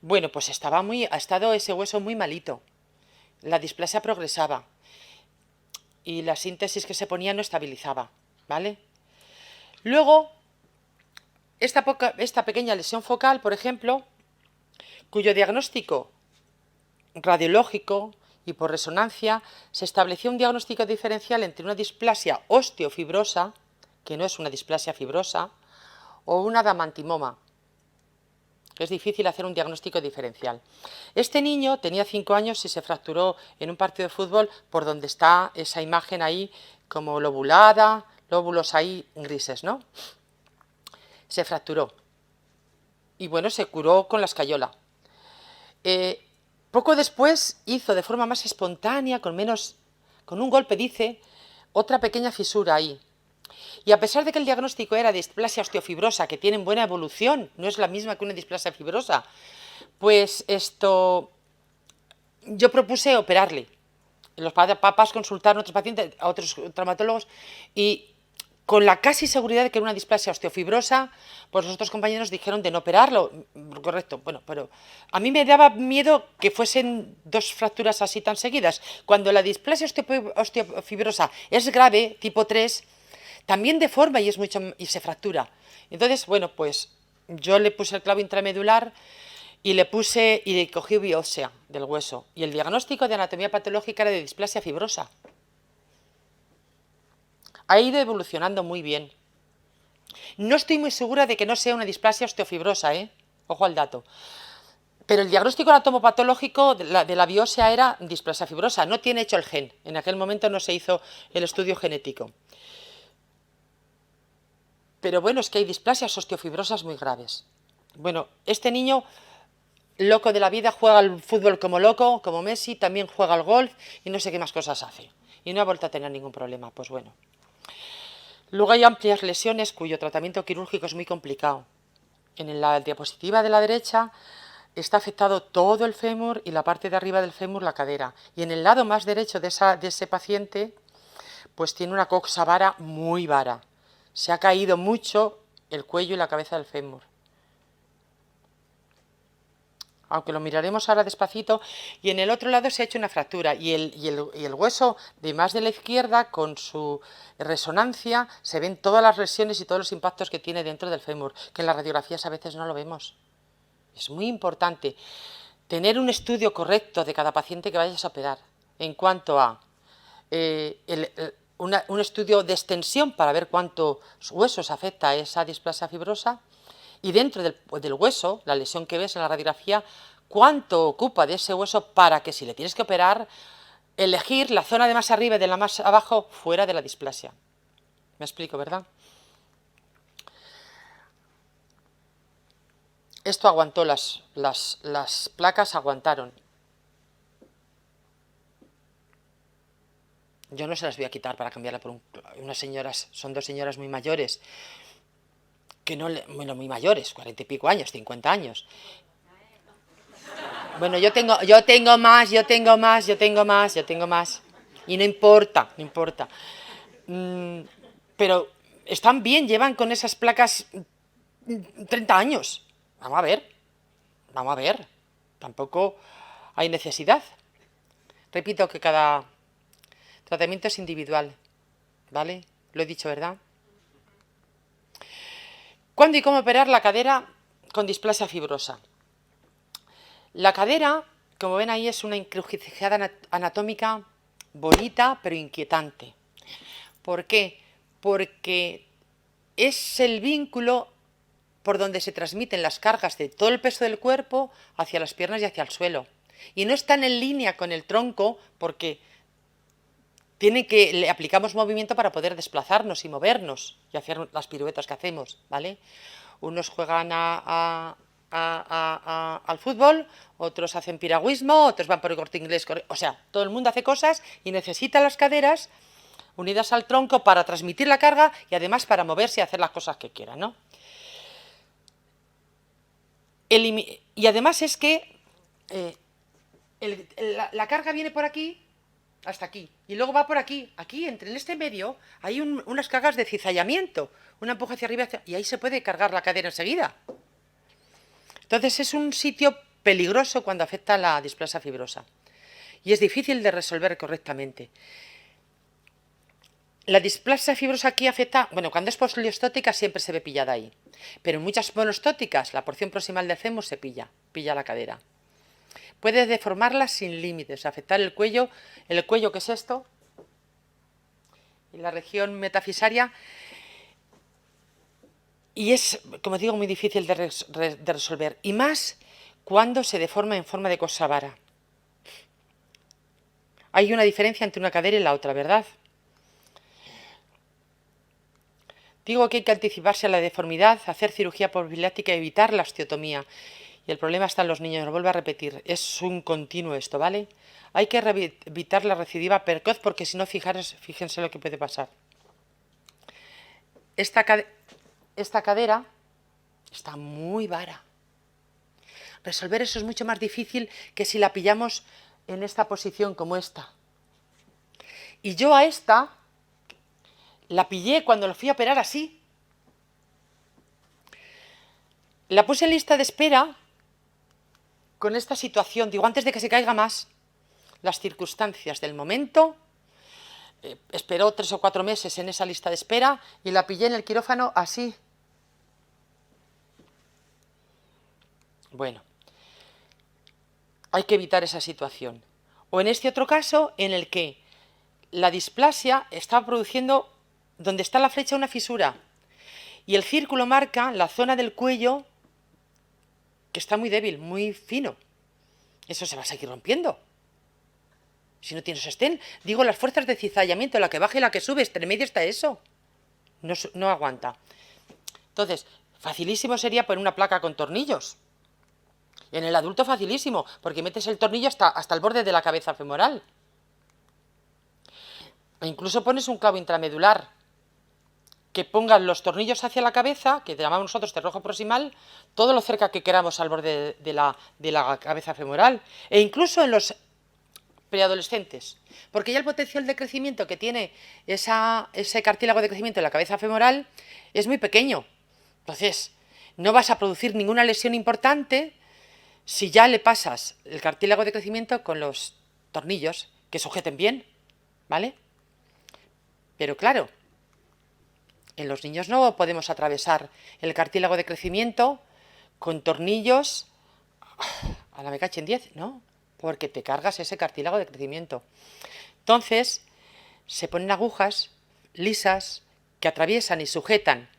Bueno, pues ha estado ese hueso muy malito. La displasia progresaba y la síntesis que se ponía no estabilizaba, ¿vale? Luego, esta pequeña lesión focal, por ejemplo, cuyo diagnóstico radiológico y por resonancia se estableció un diagnóstico diferencial entre una displasia osteofibrosa, que no es una displasia fibrosa, o un adamantimoma. Es difícil hacer un diagnóstico diferencial. Este niño tenía 5 años y se fracturó en un partido de fútbol por donde está esa imagen ahí como lobulada, lóbulos ahí grises, ¿no? Se fracturó. Y bueno, se curó con la escayola. Poco después hizo de forma más espontánea, con un golpe, dice, otra pequeña fisura ahí. Y a pesar de que el diagnóstico era displasia osteofibrosa, que tienen buena evolución, no es la misma que una displasia fibrosa, pues yo propuse operarle. Los papás consultaron a otros pacientes, a otros traumatólogos, y con la casi seguridad de que era una displasia osteofibrosa, pues los otros compañeros dijeron de no operarlo. Correcto, bueno, pero a mí me daba miedo que fuesen 2 fracturas así tan seguidas. Cuando la displasia osteofibrosa es grave, tipo 3, también deforma y se fractura. Entonces, bueno, pues yo le puse el clavo intramedular y le cogí biopsia del hueso. Y el diagnóstico de anatomía patológica era de displasia fibrosa. Ha ido evolucionando muy bien. No estoy muy segura de que no sea una displasia osteofibrosa, ¿eh? Ojo al dato. Pero el diagnóstico anatomopatológico de la biopsia era displasia fibrosa. No tiene hecho el gen. En aquel momento no se hizo el estudio genético. Pero bueno, es que hay displasias osteofibrosas muy graves. Bueno, este niño, loco de la vida, juega al fútbol como loco, como Messi, también juega al golf y no sé qué más cosas hace. Y no ha vuelto a tener ningún problema, pues bueno. Luego hay amplias lesiones cuyo tratamiento quirúrgico es muy complicado. En la diapositiva de la derecha está afectado todo el fémur y la parte de arriba del fémur, la cadera. Y en el lado más derecho de ese paciente, pues tiene una coxa vara muy vara. Se ha caído mucho el cuello y la cabeza del fémur. Aunque lo miraremos ahora despacito, y en el otro lado se ha hecho una fractura, y el hueso de más de la izquierda, con su resonancia, se ven todas las lesiones y todos los impactos que tiene dentro del fémur, que en las radiografías a veces no lo vemos. Es muy importante tener un estudio correcto de cada paciente que vayas a operar, en cuanto a un estudio de extensión para ver cuántos huesos afecta a esa displasia fibrosa, y dentro del hueso, la lesión que ves en la radiografía, cuánto ocupa de ese hueso para que si le tienes que operar, elegir la zona de más arriba y de la más abajo fuera de la displasia. ¿Me explico, verdad? Esto aguantó, las placas aguantaron. Yo no se las voy a quitar para cambiarla por unas señoras, son 2 señoras muy mayores, bueno, muy mayores, 40 y pico años, 50 años. Bueno, yo tengo más. Y no importa. Pero están bien, llevan con esas placas 30 años. Vamos a ver. Tampoco hay necesidad. Repito que cada tratamiento es individual, ¿vale? Lo he dicho, ¿verdad? ¿Cuándo y cómo operar la cadera con displasia fibrosa? La cadera, como ven ahí, es una encrucijada anatómica bonita, pero inquietante. ¿Por qué? porque es el vínculo por donde se transmiten las cargas de todo el peso del cuerpo hacia las piernas y hacia el suelo. Y no están en línea con el tronco porque le aplicamos movimiento para poder desplazarnos y movernos y hacer las piruetas que hacemos, ¿vale? Unos juegan al fútbol, otros hacen piragüismo, otros van por el Corte Inglés, o sea, todo el mundo hace cosas y necesita las caderas unidas al tronco para transmitir la carga y además para moverse y hacer las cosas que quieran, ¿no? Y además es que la carga viene por aquí hasta aquí y luego va por aquí. Aquí, en este medio, hay unas cargas de cizallamiento, una empuja hacia arriba y ahí se puede cargar la cadera enseguida. Entonces es un sitio peligroso cuando afecta la displasia fibrosa y es difícil de resolver correctamente. La displasia fibrosa aquí afecta, bueno, cuando es poliostótica siempre se ve pillada ahí, pero en muchas monostóticas la porción proximal del fémur se pilla la cadera. Puede deformarla sin límites, afectar el cuello que es esto, y la región metafisaria, y es, como digo, muy difícil de resolver, y más cuando se deforma en forma de cosa vara. Hay una diferencia entre una cadera y la otra, ¿verdad? Digo que hay que anticiparse a la deformidad, hacer cirugía profiláctica y evitar la osteotomía. Y el problema está en los niños, lo vuelvo a repetir, es un continuo esto, ¿vale? Hay que evitar la recidiva precoz porque si no, fíjense lo que puede pasar. Esta cadera está muy vara. Resolver eso es mucho más difícil que si la pillamos en esta posición como esta. Y yo a esta la pillé cuando lo fui a operar así. La puse en lista de espera con esta situación. Digo, antes de que se caiga más, las circunstancias del momento. Esperó 3 o 4 meses en esa lista de espera y la pillé en el quirófano así. Bueno, hay que evitar esa situación. O en este otro caso, en el que la displasia está produciendo, donde está la flecha, una fisura. Y el círculo marca la zona del cuello que está muy débil, muy fino. Eso se va a seguir rompiendo. Si no tienes sostén, digo, las fuerzas de cizallamiento, la que baja y la que sube, entre medio está eso. No aguanta. Entonces, facilísimo sería poner una placa con tornillos. En el adulto facilísimo, porque metes el tornillo hasta el borde de la cabeza femoral. E incluso pones un clavo intramedular que ponga los tornillos hacia la cabeza, que llamamos nosotros cerrojo proximal, todo lo cerca que queramos al borde de la cabeza femoral. E incluso en los preadolescentes, porque ya el potencial de crecimiento que tiene ese cartílago de crecimiento en la cabeza femoral es muy pequeño. Entonces, no vas a producir ninguna lesión importante si ya le pasas el cartílago de crecimiento con los tornillos que sujeten bien, ¿vale? Pero claro, en los niños no podemos atravesar el cartílago de crecimiento con tornillos a la me cachen 10, ¿no? Porque te cargas ese cartílago de crecimiento. Entonces, se ponen agujas lisas que atraviesan y sujetan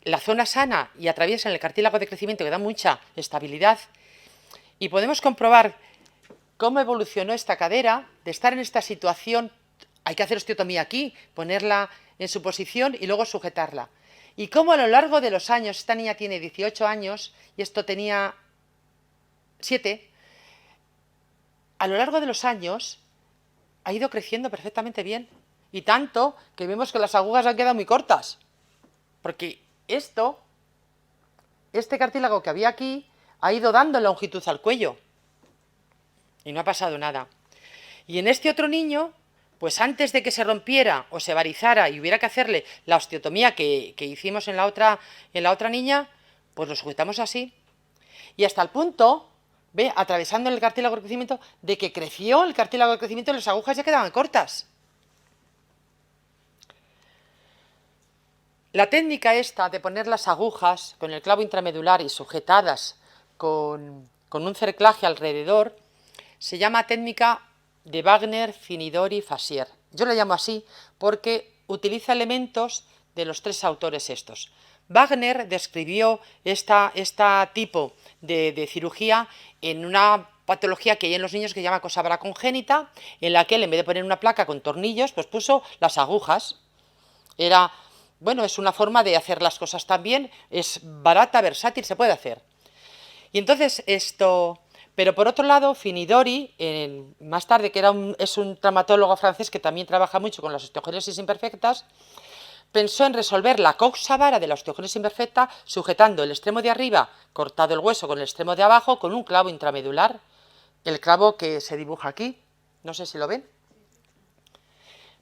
la zona sana y atraviesan el cartílago de crecimiento, que da mucha estabilidad. Y podemos comprobar cómo evolucionó esta cadera de estar en esta situación. Hay que hacer osteotomía aquí, ponerla en su posición y luego sujetarla. Y cómo a lo largo de los años, esta niña tiene 18 años y esto tenía 7, a lo largo de los años ha ido creciendo perfectamente bien. Y tanto que vemos que las agujas han quedado muy cortas. Porque este cartílago que había aquí ha ido dando longitud al cuello. Y no ha pasado nada. Y en este otro niño, pues antes de que se rompiera o se varizara y hubiera que hacerle la osteotomía que hicimos en la otra niña, pues lo sujetamos así. Y hasta el punto, ve, atravesando el cartílago de crecimiento, de que creció el cartílago de crecimiento y las agujas ya quedaban cortas. La técnica esta de poner las agujas con el clavo intramedular y sujetadas con un cerclaje alrededor se llama técnica de Wagner, Finidori, Fasier. Yo la llamo así porque utiliza elementos de los tres autores estos. Wagner describió este tipo de cirugía en una patología que hay en los niños que se llama cosa vara congénita, en la que él, en vez de poner una placa con tornillos, pues puso las agujas. Bueno, es una forma de hacer las cosas también, es barata, versátil, se puede hacer. Y entonces pero por otro lado, Finidori, más tarde, que es un traumatólogo francés que también trabaja mucho con las osteogénesis imperfectas, pensó en resolver la coxa vara de la osteogénesis imperfecta sujetando el extremo de arriba, cortado el hueso, con el extremo de abajo, con un clavo intramedular, el clavo que se dibuja aquí, no sé si lo ven.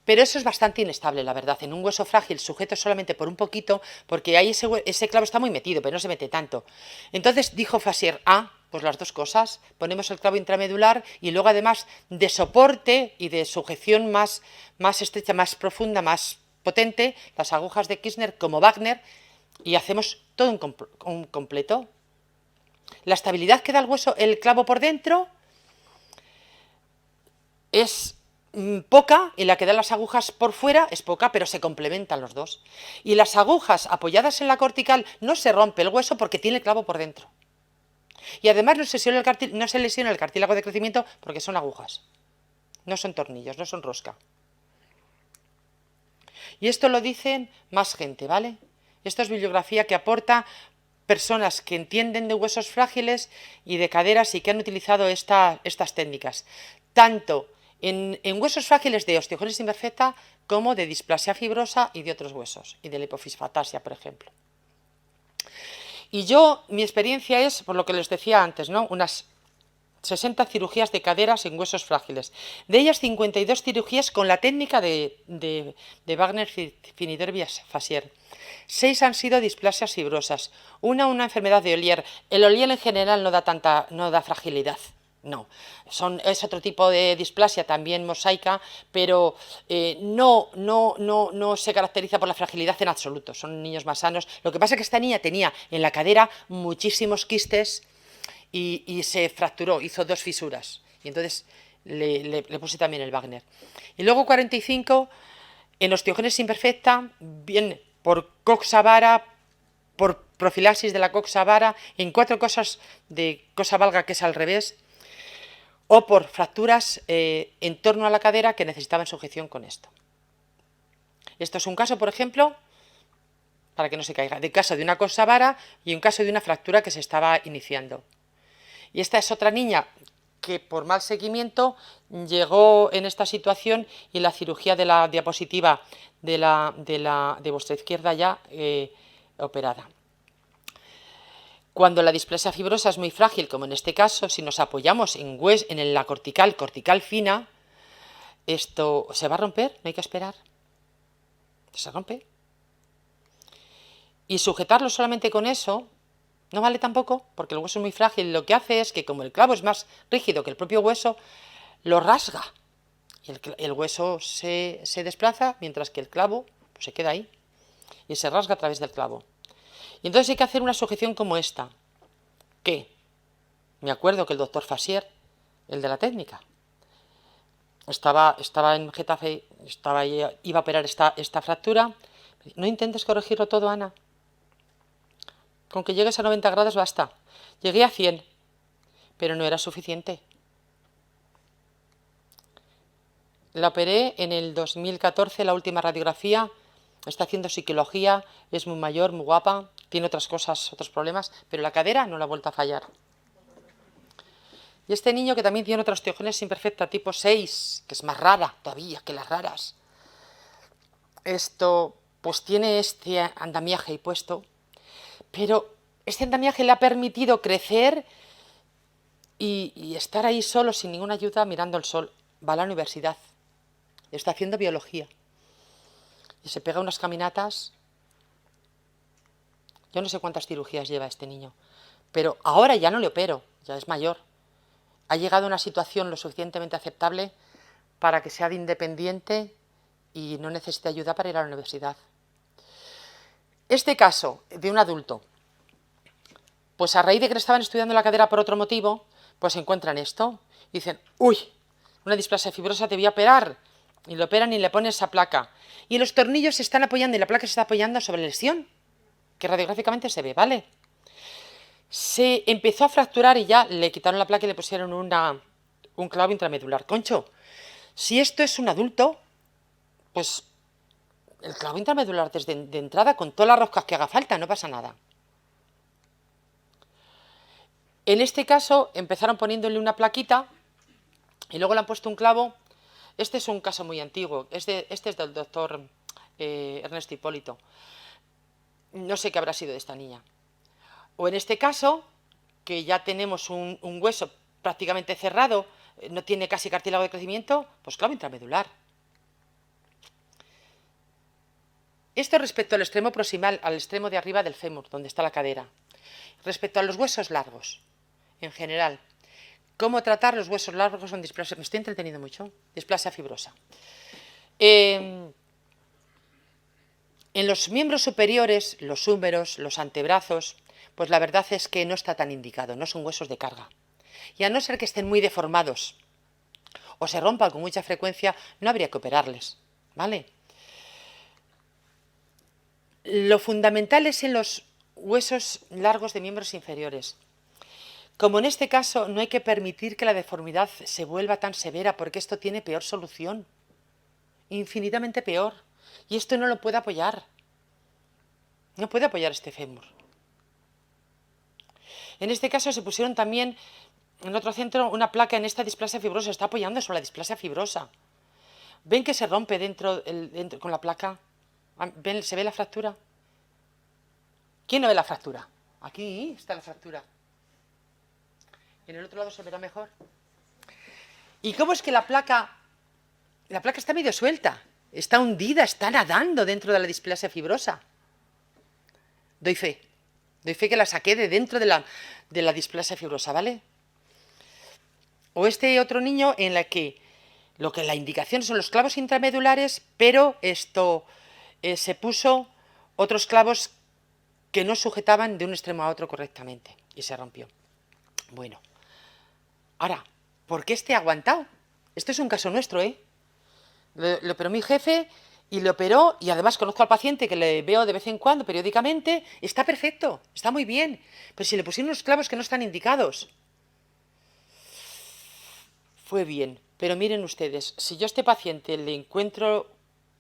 Pero eso es bastante inestable, la verdad. En un hueso frágil, sujeto solamente por un poquito, porque ahí ese clavo está muy metido, pero no se mete tanto. Entonces dijo Fassier, pues las dos cosas, ponemos el clavo intramedular y luego además de soporte y de sujeción más estrecha, más profunda, más potente, las agujas de Kirchner como Wagner, y hacemos todo un completo. La estabilidad que da el hueso, el clavo por dentro, es poca, y la que dan las agujas por fuera es poca, pero se complementan los dos. Y las agujas apoyadas en la cortical no se rompe el hueso porque tiene el clavo por dentro. Y además no se lesiona el cartílago de crecimiento porque son agujas, no son tornillos, no son rosca. Y esto lo dicen más gente, ¿vale? Esto es bibliografía que aporta personas que entienden de huesos frágiles y de caderas y que han utilizado estas técnicas, tanto en huesos frágiles de osteogénesis imperfecta como de displasia fibrosa y de otros huesos, y de la hipofisfatasia, por ejemplo. Y mi experiencia es, por lo que les decía antes, ¿no? Unas 60 cirugías de caderas en huesos frágiles. De ellas, 52 cirugías con la técnica de Wagner, Finidori y Fassier. 6 han sido displasias fibrosas. Una enfermedad de Ollier. El Ollier en general no da fragilidad. No, es otro tipo de displasia, también mosaica, pero no se caracteriza por la fragilidad en absoluto, son niños más sanos. Lo que pasa es que esta niña tenía en la cadera muchísimos quistes y se fracturó, hizo 2 fisuras, y entonces le puse también el Wagner. Y luego 45 en osteogénesis imperfecta, bien por coxa vara, por profilaxis de la coxa vara, en 4 cosas de cosa valga que es al revés, o por fracturas en torno a la cadera que necesitaban sujeción con esto. Esto es un caso, por ejemplo, para que no se caiga, de caso de una coxa vara y un caso de una fractura que se estaba iniciando. Y esta es otra niña que por mal seguimiento llegó en esta situación y la cirugía de la diapositiva de vuestra izquierda ya operada. Cuando la displasia fibrosa es muy frágil, como en este caso, si nos apoyamos en la cortical fina, esto se va a romper, no hay que esperar. Se rompe. Y sujetarlo solamente con eso no vale tampoco, porque el hueso es muy frágil. Lo que hace es que, como el clavo es más rígido que el propio hueso, lo rasga. Y el hueso se desplaza, mientras que el clavo pues, se queda ahí. Y se rasga a través del clavo. Y entonces hay que hacer una sujeción como esta. ¿Qué? Me acuerdo que el doctor Fassier, el de la técnica, estaba en Getafe, iba a operar esta fractura. No intentes corregirlo todo, Ana. Con que llegues a 90 grados basta. Llegué a 100, pero no era suficiente. La operé en el 2014, la última radiografía. Está haciendo psicología, es muy mayor, muy guapa, tiene otras cosas, otros problemas, pero la cadera no la ha vuelto a fallar. Y este niño que también tiene otra osteogénesis imperfecta tipo 6, que es más rara todavía que las raras, pues tiene este andamiaje ahí puesto, pero este andamiaje le ha permitido crecer y estar ahí solo, sin ninguna ayuda, mirando el sol. Va a la universidad, está haciendo biología. Y se pega unas caminatas. Yo no sé cuántas cirugías lleva este niño, pero ahora ya no le opero, ya es mayor. Ha llegado a una situación lo suficientemente aceptable para que sea de independiente y no necesite ayuda para ir a la universidad. Este caso de un adulto, pues a raíz de que le estaban estudiando la cadera por otro motivo, pues encuentran esto y dicen, uy, una displasia fibrosa, te voy a operar. Y lo operan y le ponen esa placa. Y los tornillos se están apoyando y la placa se está apoyando sobre la lesión, que radiográficamente se ve, ¿vale? Se empezó a fracturar y ya le quitaron la placa y le pusieron un clavo intramedular. Concho, si esto es un adulto, pues el clavo intramedular desde de entrada, con todas las roscas que haga falta, no pasa nada. En este caso empezaron poniéndole una plaquita y luego le han puesto un clavo. Este es un caso muy antiguo, este es del doctor Ernesto Hipólito. No sé qué habrá sido de esta niña. O en este caso, que ya tenemos un hueso prácticamente cerrado, no tiene casi cartílago de crecimiento, pues clavo intramedular. Esto respecto al extremo proximal, al extremo de arriba del fémur, donde está la cadera. Respecto a los huesos largos, en general, ¿cómo tratar los huesos largos con displasia? Me estoy entreteniendo mucho. Displasia fibrosa. En los miembros superiores, los húmeros, los antebrazos, pues la verdad es que no está tan indicado, no son huesos de carga. Y a no ser que estén muy deformados o se rompan con mucha frecuencia, no habría que operarles, ¿vale? Lo fundamental es en los huesos largos de miembros inferiores. Como en este caso, no hay que permitir que la deformidad se vuelva tan severa, porque esto tiene peor solución, infinitamente peor. Y esto no lo puede apoyar. No puede apoyar este fémur. En este caso se pusieron también en otro centro una placa en esta displasia fibrosa. Está apoyando sobre la displasia fibrosa. ¿Ven que se rompe dentro con la placa? ¿Ven, se ve la fractura? ¿Quién no ve la fractura? Aquí está la fractura. En el otro lado se verá mejor. ¿Y cómo es que la placa está medio suelta? Está hundida, está nadando dentro de la displasia fibrosa. Doy fe que la saqué de dentro de la displasia fibrosa, ¿vale? O este otro niño en la que la indicación son los clavos intramedulares, pero esto se puso otros clavos que no sujetaban de un extremo a otro correctamente y se rompió. Bueno, ahora, ¿por qué este ha aguantado? Esto es un caso nuestro, ¿eh? Lo operó mi jefe y le operó, y además conozco al paciente que le veo de vez en cuando, periódicamente, está perfecto, está muy bien, pero si le pusieron unos clavos que no están indicados. Fue bien, pero miren ustedes, si yo a este paciente le encuentro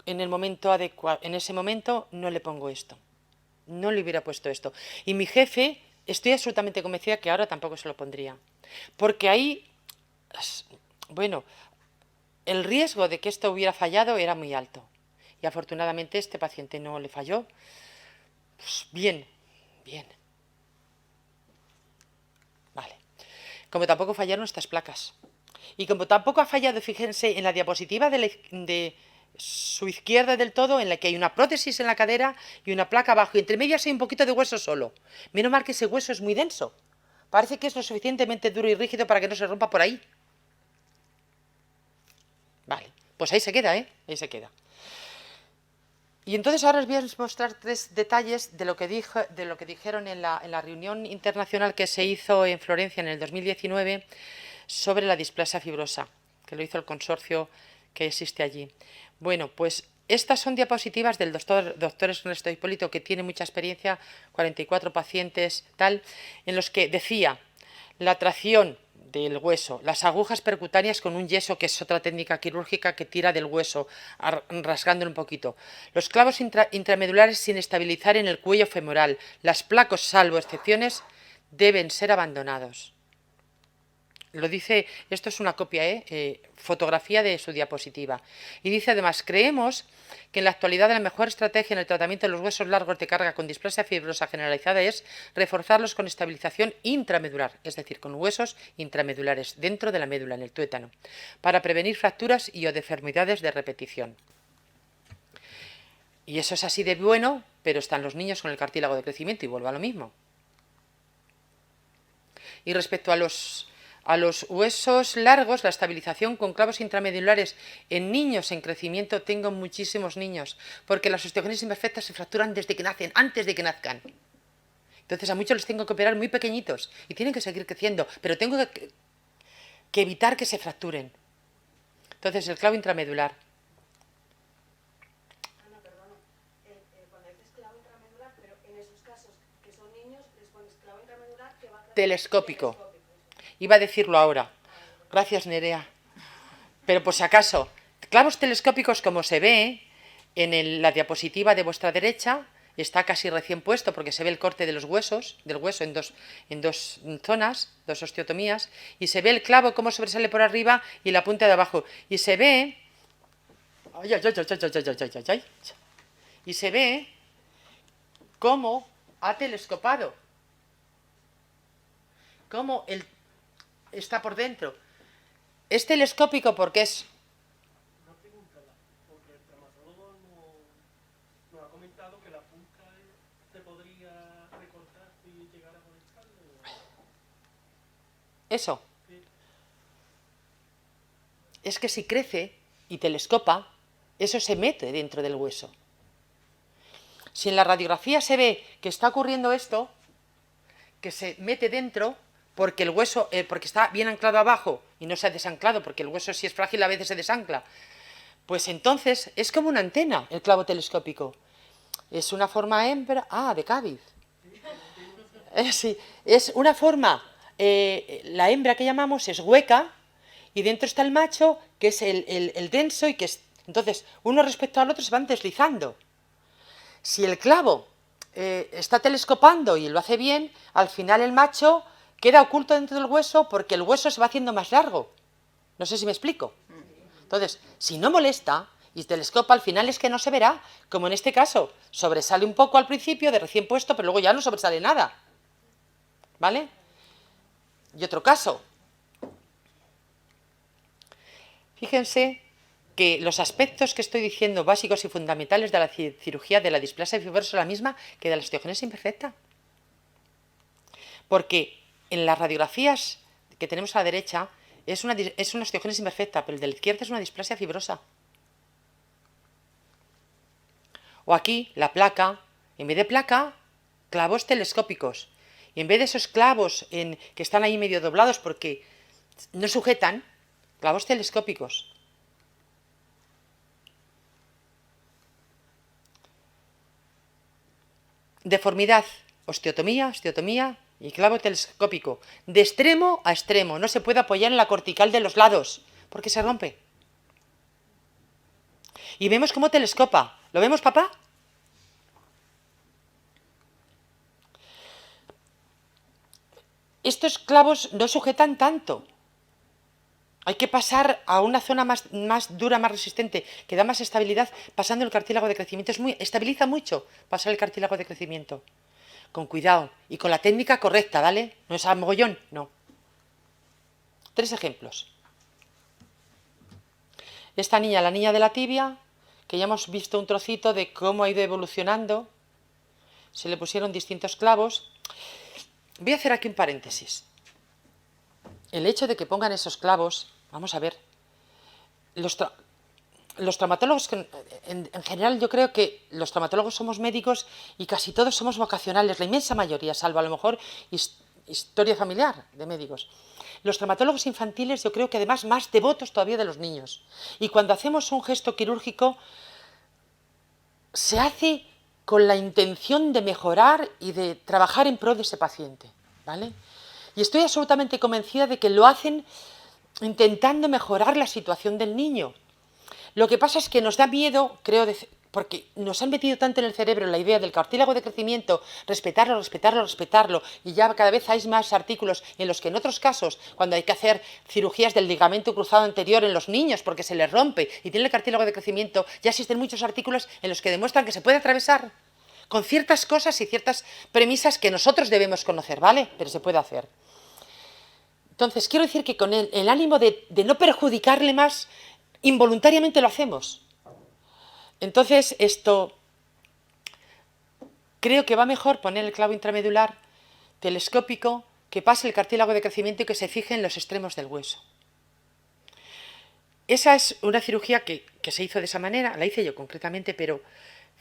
en el momento adecuado, en ese momento no le pongo esto, no le hubiera puesto esto. Y mi jefe, estoy absolutamente convencida que ahora tampoco se lo pondría, porque ahí, bueno, el riesgo de que esto hubiera fallado era muy alto. Y afortunadamente este paciente no le falló. Pues bien, bien. Vale. Como tampoco fallaron estas placas. Y como tampoco ha fallado, fíjense, en la diapositiva de su izquierda del todo, en la que hay una prótesis en la cadera y una placa abajo. Y entre medias hay un poquito de hueso solo. Menos mal que ese hueso es muy denso. Parece que es lo suficientemente duro y rígido para que no se rompa por ahí. Vale, pues ahí se queda, ¿eh? Ahí se queda. Y entonces ahora os voy a mostrar 3 detalles de lo que dijeron en la reunión internacional que se hizo en Florencia en el 2019 sobre la displasia fibrosa, que lo hizo el consorcio que existe allí. Bueno, pues estas son diapositivas del doctor Ernesto Hipólito, que tiene mucha experiencia, 44 pacientes, tal, en los que decía la tracción del hueso, las agujas percutáneas con un yeso, que es otra técnica quirúrgica que tira del hueso, rasgándolo un poquito, los clavos intramedulares sin estabilizar en el cuello femoral, las placas, salvo excepciones, deben ser abandonados. Lo dice, esto es una copia, fotografía de su diapositiva. Y dice además, creemos que en la actualidad la mejor estrategia en el tratamiento de los huesos largos de carga con displasia fibrosa generalizada es reforzarlos con estabilización intramedular, es decir, con huesos intramedulares dentro de la médula, en el tuétano, para prevenir fracturas y o deformidades de repetición. Y eso es así de bueno, pero están los niños con el cartílago de crecimiento y vuelvo a lo mismo. Y respecto a los huesos largos, la estabilización con clavos intramedulares en niños en crecimiento, tengo muchísimos niños, porque las osteogénesis imperfectas se fracturan desde que nacen, antes de que nazcan. Entonces a muchos les tengo que operar muy pequeñitos y tienen que seguir creciendo, pero tengo que evitar que se fracturen. Entonces el clavo intramedular. telescópico. Iba a decirlo ahora. Gracias, Nerea. Pero por si acaso, clavos telescópicos, como se ve en la diapositiva de vuestra derecha, está casi recién puesto porque se ve el corte de los huesos, del hueso en dos zonas, dos osteotomías, y se ve el clavo cómo sobresale por arriba y la punta de abajo. Y se ve... Ay, ay, ay, ay, ay, ay, ay, ay, ay. Y se ve cómo ha telescopado, cómo está por dentro. Es telescópico porque es... Una pregunta, porque el traumatólogo nos ha comentado que la punta se podría recortar si llegara a molestarle. Eso. Es que si crece y telescopa, eso se mete dentro del hueso. Si en la radiografía se ve que está ocurriendo esto, que se mete dentro, porque el hueso, porque está bien anclado abajo y no se ha desanclado, porque el hueso si es frágil a veces se desancla, pues entonces es como una antena el clavo telescópico. Es una forma hembra... Ah, de Cádiz. Sí, es una forma, la hembra que llamamos es hueca y dentro está el macho, que es el denso y que es... Entonces, uno respecto al otro se van deslizando. Si el clavo está telescopando y lo hace bien, al final el macho queda oculto dentro del hueso porque el hueso se va haciendo más largo. No sé si me explico. Entonces, si no molesta y telescopa, al final es que no se verá, como en este caso, sobresale un poco al principio de recién puesto, pero luego ya no sobresale nada. ¿Vale? Y otro caso. Fíjense que los aspectos que estoy diciendo básicos y fundamentales de la cirugía de la displasia fibrosa son la misma que de la osteogénesis imperfecta. Porque en las radiografías que tenemos a la derecha es una osteogénesis imperfecta, pero el de la izquierda es una displasia fibrosa. O aquí, la placa, en vez de placa, clavos telescópicos. Y en vez de esos clavos que están ahí medio doblados porque no sujetan, clavos telescópicos. Deformidad, osteotomía y clavo telescópico. De extremo a extremo. No se puede apoyar en la cortical de los lados porque se rompe. Y vemos cómo telescopa. ¿Lo vemos, papá? Estos clavos no sujetan tanto. Hay que pasar a una zona más dura, más resistente, que da más estabilidad, pasando el cartílago de crecimiento. Estabiliza mucho pasar el cartílago de crecimiento. Con cuidado y con la técnica correcta, ¿vale? No es a mogollón, no. 3 ejemplos. Esta niña, la niña de la tibia, que ya hemos visto un trocito de cómo ha ido evolucionando. Se le pusieron distintos clavos. Voy a hacer aquí un paréntesis. El hecho de que pongan esos clavos, vamos a ver, los traumatólogos, en general yo creo que los traumatólogos somos médicos y casi todos somos vocacionales, la inmensa mayoría, salvo a lo mejor historia familiar de médicos. Los traumatólogos infantiles yo creo que además más devotos todavía de los niños. Y cuando hacemos un gesto quirúrgico, se hace con la intención de mejorar y de trabajar en pro de ese paciente, ¿vale? Y estoy absolutamente convencida de que lo hacen intentando mejorar la situación del niño. Lo que pasa es que nos da miedo, creo, porque nos han metido tanto en el cerebro la idea del cartílago de crecimiento, respetarlo, y ya cada vez hay más artículos en los que en otros casos, cuando hay que hacer cirugías del ligamento cruzado anterior en los niños porque se les rompe y tiene el cartílago de crecimiento, ya existen muchos artículos en los que demuestran que se puede atravesar con ciertas cosas y ciertas premisas que nosotros debemos conocer, ¿vale? Pero se puede hacer. Entonces, quiero decir que con el ánimo de no perjudicarle más, involuntariamente lo hacemos. Entonces, creo que va mejor poner el clavo intramedular telescópico, que pase el cartílago de crecimiento y que se fije en los extremos del hueso. Esa es una cirugía que se hizo de esa manera, la hice yo concretamente, pero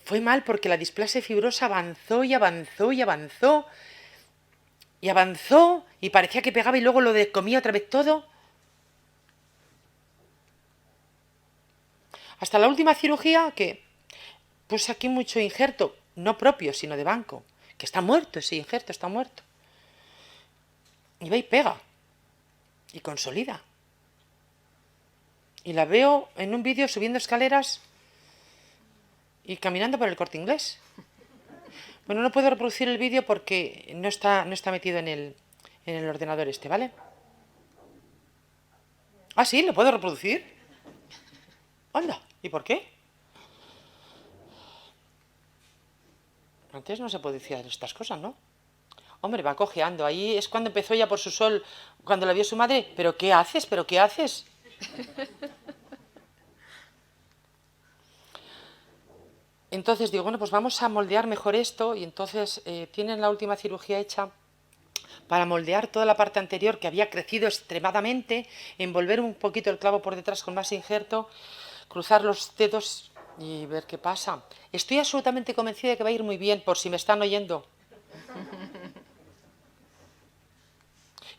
fue mal porque la displasia fibrosa avanzó y avanzó y avanzó. Y avanzó y parecía que pegaba y luego lo comía otra vez todo. Hasta la última cirugía que puse aquí mucho injerto, no propio, sino de banco, que está muerto, ese injerto está muerto. y va y pega, y consolida. Y la veo en un vídeo subiendo escaleras y caminando por el Corte Inglés. Bueno, no puedo reproducir el vídeo porque no está metido en el ordenador este, ¿vale? Ah, sí, lo puedo reproducir. Anda, ¿y por qué? Antes no se podía hacer estas cosas, ¿no? Hombre, va cojeando. Ahí es cuando empezó ella por su sol, cuando la vio su madre. ¿Pero qué haces? ¿Pero qué haces? Entonces digo, bueno, pues vamos a moldear mejor esto. Y entonces tienen la última cirugía hecha para moldear toda la parte anterior que había crecido extremadamente, envolver un poquito el clavo por detrás con más injerto, cruzar los dedos y ver qué pasa. Estoy absolutamente convencida de que va a ir muy bien, por si me están oyendo.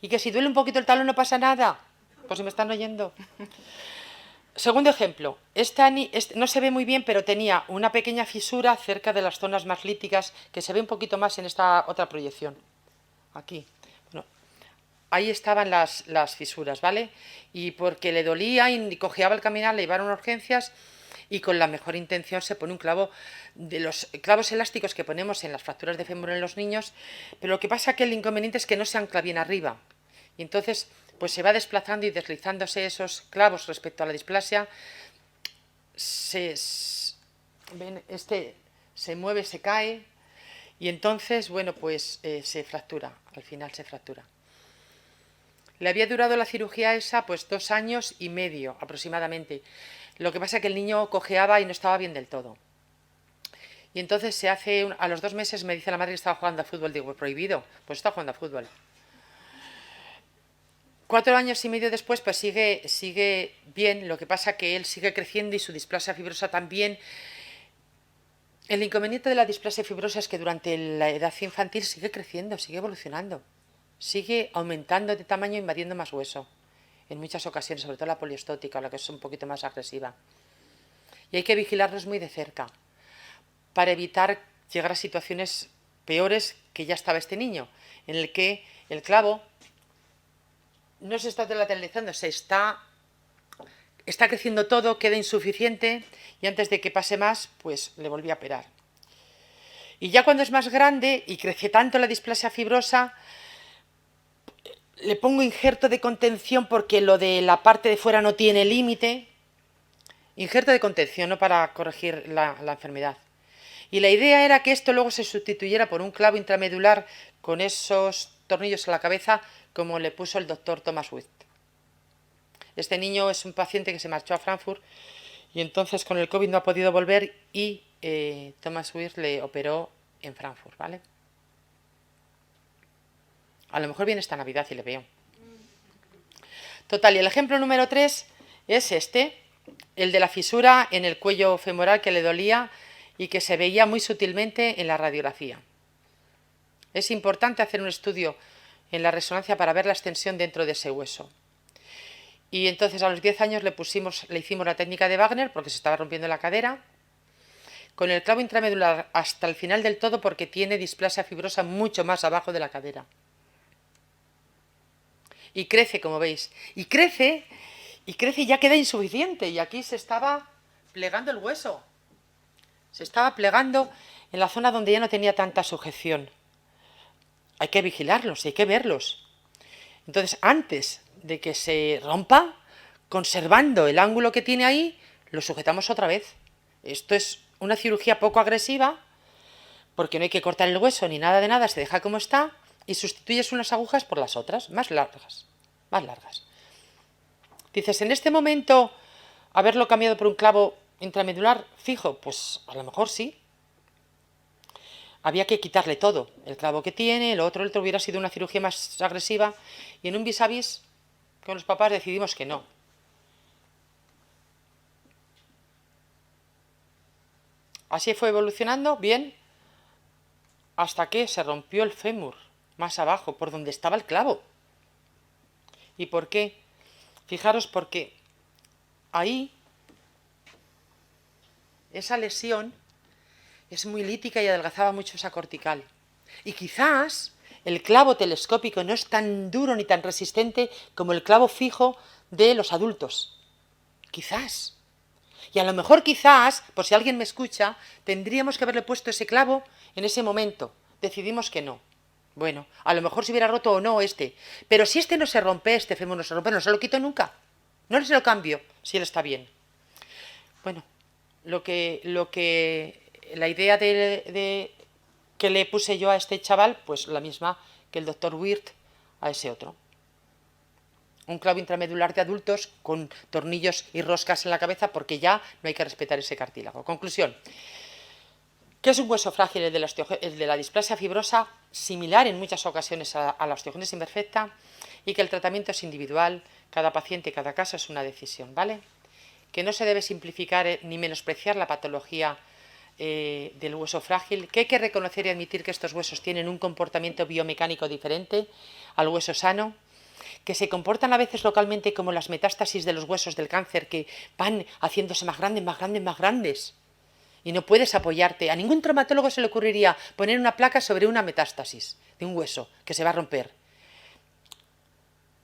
Y que si duele un poquito el talón no pasa nada, por si me están oyendo. Segundo ejemplo, no se ve muy bien, pero tenía una pequeña fisura cerca de las zonas más líticas, que se ve un poquito más en esta otra proyección. Aquí. Bueno, ahí estaban las fisuras, ¿vale? Y porque le dolía y cojeaba al caminar, le llevaron a urgencias y con la mejor intención se pone un clavo, de los clavos elásticos que ponemos en las fracturas de fémur en los niños, pero lo que pasa que el inconveniente es que no se ancla bien arriba. Y entonces pues se va desplazando y deslizándose esos clavos respecto a la displasia. Este se mueve, se cae y entonces, bueno, pues se fractura, al final se fractura. Le había durado la cirugía esa pues 2 años y medio aproximadamente. Lo que pasa es que el niño cojeaba y no estaba bien del todo. Y entonces a los 2 meses me dice la madre que estaba jugando a fútbol. Digo, prohibido, pues está jugando a fútbol. 4 años y medio después pues sigue bien, lo que pasa que él sigue creciendo y su displasia fibrosa también. El inconveniente de la displasia fibrosa es que durante la edad infantil sigue creciendo, sigue evolucionando, sigue aumentando de tamaño, invadiendo más hueso, en muchas ocasiones, sobre todo la poliestótica, la que es un poquito más agresiva. Y hay que vigilarlos muy de cerca para evitar llegar a situaciones peores que ya estaba este niño, en el que el clavo no se está lateralizando, está creciendo todo, queda insuficiente y antes de que pase más, pues le volví a operar. Y ya cuando es más grande y crece tanto la displasia fibrosa, le pongo injerto de contención porque lo de la parte de fuera no tiene límite. Injerto de contención, no para corregir la enfermedad. Y la idea era que esto luego se sustituyera por un clavo intramedular con esos tornillos a la cabeza, como le puso el doctor Thomas Witt. Este niño es un paciente que se marchó a Frankfurt y entonces con el COVID no ha podido volver y Thomas Witt le operó en Frankfurt, ¿vale? A lo mejor viene esta Navidad y le veo. Total, y el ejemplo número 3 es este, el de la fisura en el cuello femoral que le dolía y que se veía muy sutilmente en la radiografía. Es importante hacer un estudio en la resonancia para ver la extensión dentro de ese hueso. Y entonces a los 10 años le hicimos la técnica de Wagner porque se estaba rompiendo la cadera, con el clavo intramedular hasta el final del todo porque tiene displasia fibrosa mucho más abajo de la cadera. Y crece, como veis, y crece y ya queda insuficiente y aquí se estaba plegando el hueso. Se estaba plegando en la zona donde ya no tenía tanta sujeción. Hay que vigilarlos, hay que verlos. Entonces, antes de que se rompa, conservando el ángulo que tiene ahí, lo sujetamos otra vez. Esto es una cirugía poco agresiva, porque no hay que cortar el hueso ni nada de nada, se deja como está y sustituyes unas agujas por las otras, más largas, más largas. Dices, en este momento, haberlo cambiado por un clavo intramedular fijo, pues a lo mejor sí. Había que quitarle todo, el clavo que tiene, el otro hubiera sido una cirugía más agresiva y en un vis a vis con los papás decidimos que no. Así fue evolucionando, bien, hasta que se rompió el fémur, más abajo, por donde estaba el clavo. ¿Y por qué? Fijaros, porque ahí esa lesión es muy lítica y adelgazaba mucho esa cortical. Y quizás el clavo telescópico no es tan duro ni tan resistente como el clavo fijo de los adultos. Quizás. Y a lo mejor quizás, por si alguien me escucha, tendríamos que haberle puesto ese clavo en ese momento. Decidimos que no. Bueno, a lo mejor se hubiera roto o no este. Pero si este no se rompe, este fémur no se rompe, no se lo quito nunca. No se lo cambio, si él está bien. Bueno, la idea que le puse yo a este chaval, pues la misma que el doctor Wirth a ese otro. Un clavo intramedular de adultos con tornillos y roscas en la cabeza, porque ya no hay que respetar ese cartílago. Conclusión. ¿Qué es un hueso frágil? El de la displasia fibrosa, similar en muchas ocasiones a la osteogénesis imperfecta, y que el tratamiento es individual, cada paciente, cada caso es una decisión, ¿vale? Que no se debe simplificar ni menospreciar la patología del hueso frágil, que hay que reconocer y admitir que estos huesos tienen un comportamiento biomecánico diferente al hueso sano, que se comportan a veces localmente como las metástasis de los huesos del cáncer, que van haciéndose más grandes, más grandes, más grandes. Y no puedes apoyarte. A ningún traumatólogo se le ocurriría poner una placa sobre una metástasis de un hueso que se va a romper.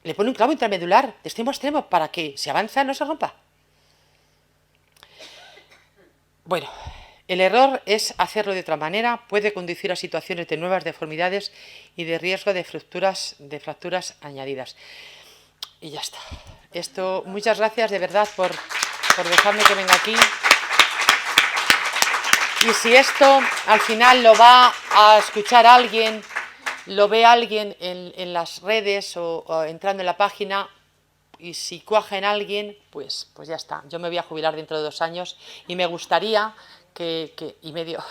Le pone un clavo intramedular de extremo a extremo para que si avanza no se rompa. Bueno, el error es hacerlo de otra manera, puede conducir a situaciones de nuevas deformidades y de riesgo de fracturas añadidas. Y ya está. Muchas gracias de verdad por dejarme que venga aquí. Y si esto al final lo va a escuchar alguien, lo ve alguien en las redes o entrando en la página, y si cuaja en alguien, pues ya está. Yo me voy a jubilar dentro de 2 años y me gustaría y medio,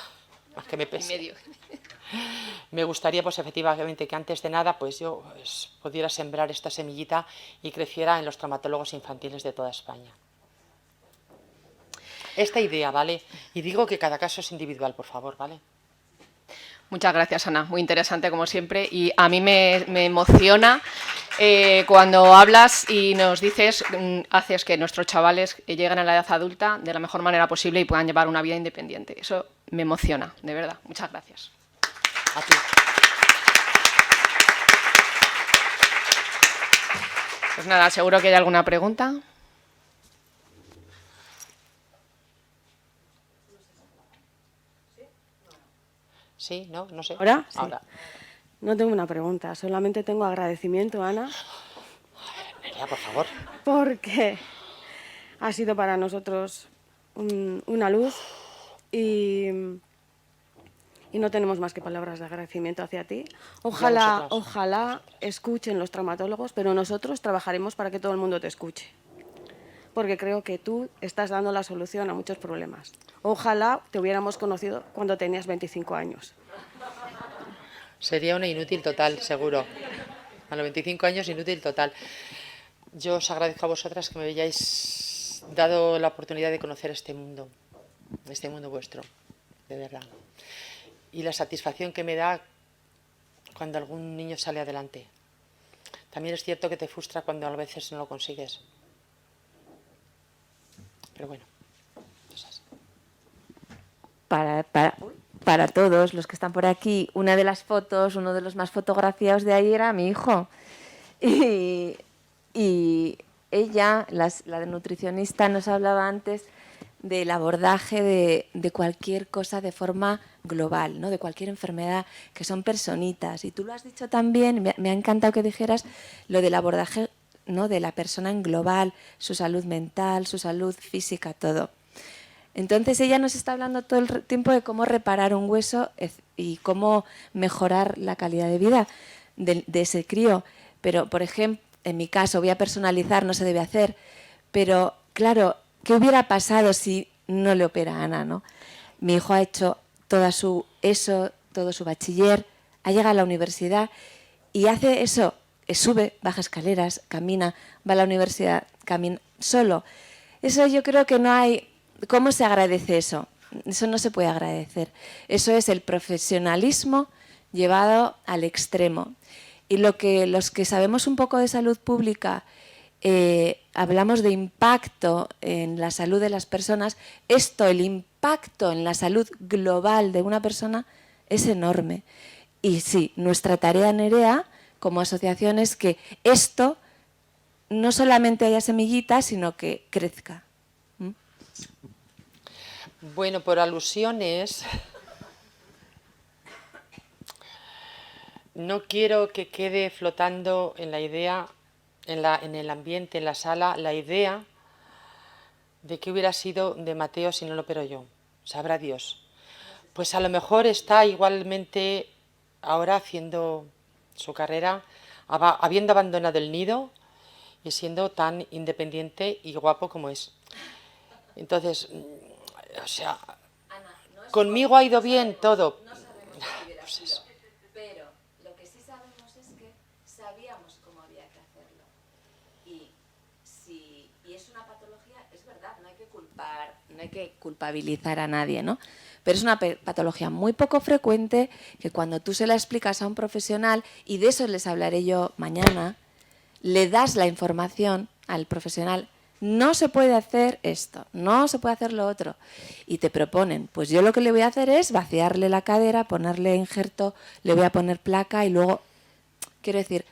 más que me pese. Me gustaría, pues efectivamente, que antes de nada, pues yo pudiera sembrar esta semillita y creciera en los traumatólogos infantiles de toda España. Esta idea, ¿vale? Y digo que cada caso es individual, por favor, ¿vale? Muchas gracias, Ana. Muy interesante, como siempre. Y a mí me emociona cuando hablas y nos dices, haces que nuestros chavales lleguen a la edad adulta de la mejor manera posible y puedan llevar una vida independiente. Eso me emociona, de verdad. Muchas gracias. A ti. Pues nada, seguro que hay alguna pregunta. Sí, no sé. ¿Ahora? Sí. Ahora. No tengo una pregunta, solamente tengo agradecimiento, Ana. Nerea, por favor. Porque ha sido para nosotros una luz y no tenemos más que palabras de agradecimiento hacia ti. Ojalá escuchen los traumatólogos, pero nosotros trabajaremos para que todo el mundo te escuche. Porque creo que tú estás dando la solución a muchos problemas. Ojalá te hubiéramos conocido cuando tenías 25 años. Sería una inútil total, seguro. A los 25 años, inútil total. Yo os agradezco a vosotras que me hayáis dado la oportunidad de conocer este mundo vuestro, de verdad. Y la satisfacción que me da cuando algún niño sale adelante. También es cierto que te frustra cuando a veces no lo consigues. Pero bueno, cosas. Para todos los que están por aquí, una de las fotos, uno de los más fotografiados de ahí era mi hijo. Y ella, la nutricionista, nos hablaba antes del abordaje de cualquier cosa de forma global, ¿no? De cualquier enfermedad, que son personitas. Y tú lo has dicho también, me ha encantado que dijeras lo del abordaje, ¿no? De la persona en global, su salud mental, su salud física, todo. Entonces ella nos está hablando todo el tiempo de cómo reparar un hueso y cómo mejorar la calidad de vida de ese crío. Pero, por ejemplo, en mi caso, voy a personalizar, no se debe hacer, pero claro, ¿qué hubiera pasado si no le opera a Ana, ¿no? Mi hijo ha hecho todo su bachiller, ha llegado a la universidad y hace eso, sube, baja escaleras, camina, va a la universidad, camina solo. Eso yo creo que no hay... ¿Cómo se agradece eso? Eso no se puede agradecer. Eso es el profesionalismo llevado al extremo. Y los que sabemos un poco de salud pública, hablamos de impacto en la salud de las personas. El impacto en la salud global de una persona es enorme. Y sí, nuestra tarea, Nerea, como asociación, es que esto no solamente haya semillitas, sino que crezca. Bueno, por alusiones, no quiero que quede flotando en la idea, en el ambiente, en la sala, la idea de que hubiera sido de Mateo si no lo opero yo. Sabrá Dios. Pues a lo mejor está igualmente ahora haciendo su carrera, habiendo abandonado el nido y siendo tan independiente y guapo como es. Entonces, o sea, conmigo ha ido bien todo. Pues eso. Pero lo que sí sabemos es que sabíamos cómo había que hacerlo. Y es una patología, es verdad, no hay que culpabilizar a nadie, ¿no? Pero es una patología muy poco frecuente que cuando tú se la explicas a un profesional, y de eso les hablaré yo mañana, le das la información al profesional. No se puede hacer esto, no se puede hacer lo otro. Y te proponen, pues yo lo que le voy a hacer es vaciarle la cadera, ponerle injerto, le voy a poner placa y luego... Quiero decir,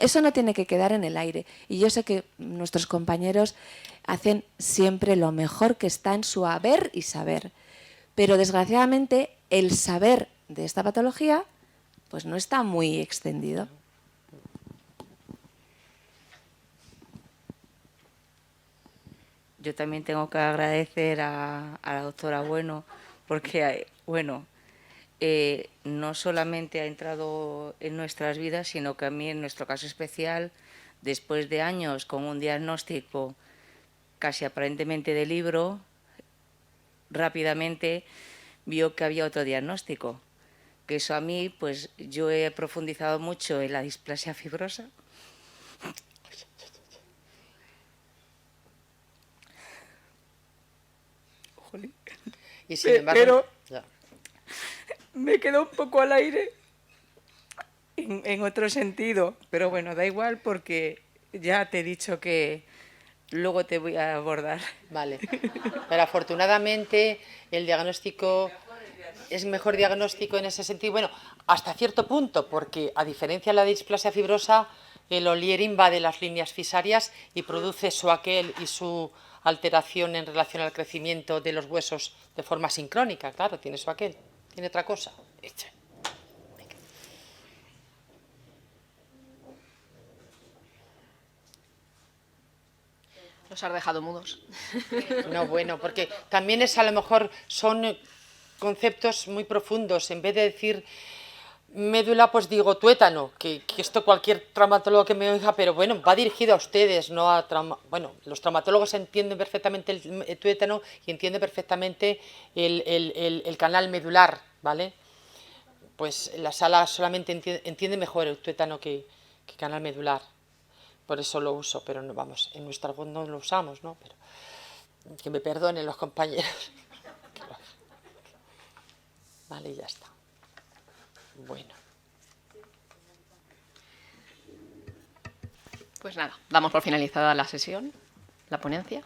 eso no tiene que quedar en el aire. Y yo sé que nuestros compañeros hacen siempre lo mejor que está en su haber y saber. Pero desgraciadamente el saber de esta patología pues no está muy extendido. Yo también tengo que agradecer a la doctora Bueno, porque, bueno, no solamente ha entrado en nuestras vidas, sino que a mí, en nuestro caso especial, después de años con un diagnóstico casi aparentemente de libro, rápidamente vio que había otro diagnóstico. Que eso a mí, pues yo he profundizado mucho en la displasia fibrosa. Y sin embargo, Pero ya. me quedó un poco al aire en otro sentido, pero bueno, da igual porque ya te he dicho que luego te voy a abordar. Vale. Pero afortunadamente el diagnóstico es mejor diagnóstico en ese sentido. Bueno, hasta cierto punto, porque a diferencia de la displasia fibrosa, el Ollier invade las líneas fisarias y produce su aquel y su alteración en relación al crecimiento de los huesos de forma sincrónica. Claro, tiene su aquel, tiene otra cosa. Nos has dejado mudos. No, bueno, porque también es a lo mejor son conceptos muy profundos. En vez de decir médula, pues digo tuétano, que esto cualquier traumatólogo que me oiga, pero bueno, va dirigido a ustedes, no a bueno, los traumatólogos entienden perfectamente el tuétano y entienden perfectamente el canal medular, ¿vale? Pues la sala solamente entiende mejor el tuétano que canal medular. Por eso lo uso, pero no, vamos, en nuestra voz no lo usamos, ¿no? Pero que me perdonen los compañeros. Vale, ya está. Bueno. Pues nada, damos por finalizada la sesión, la ponencia.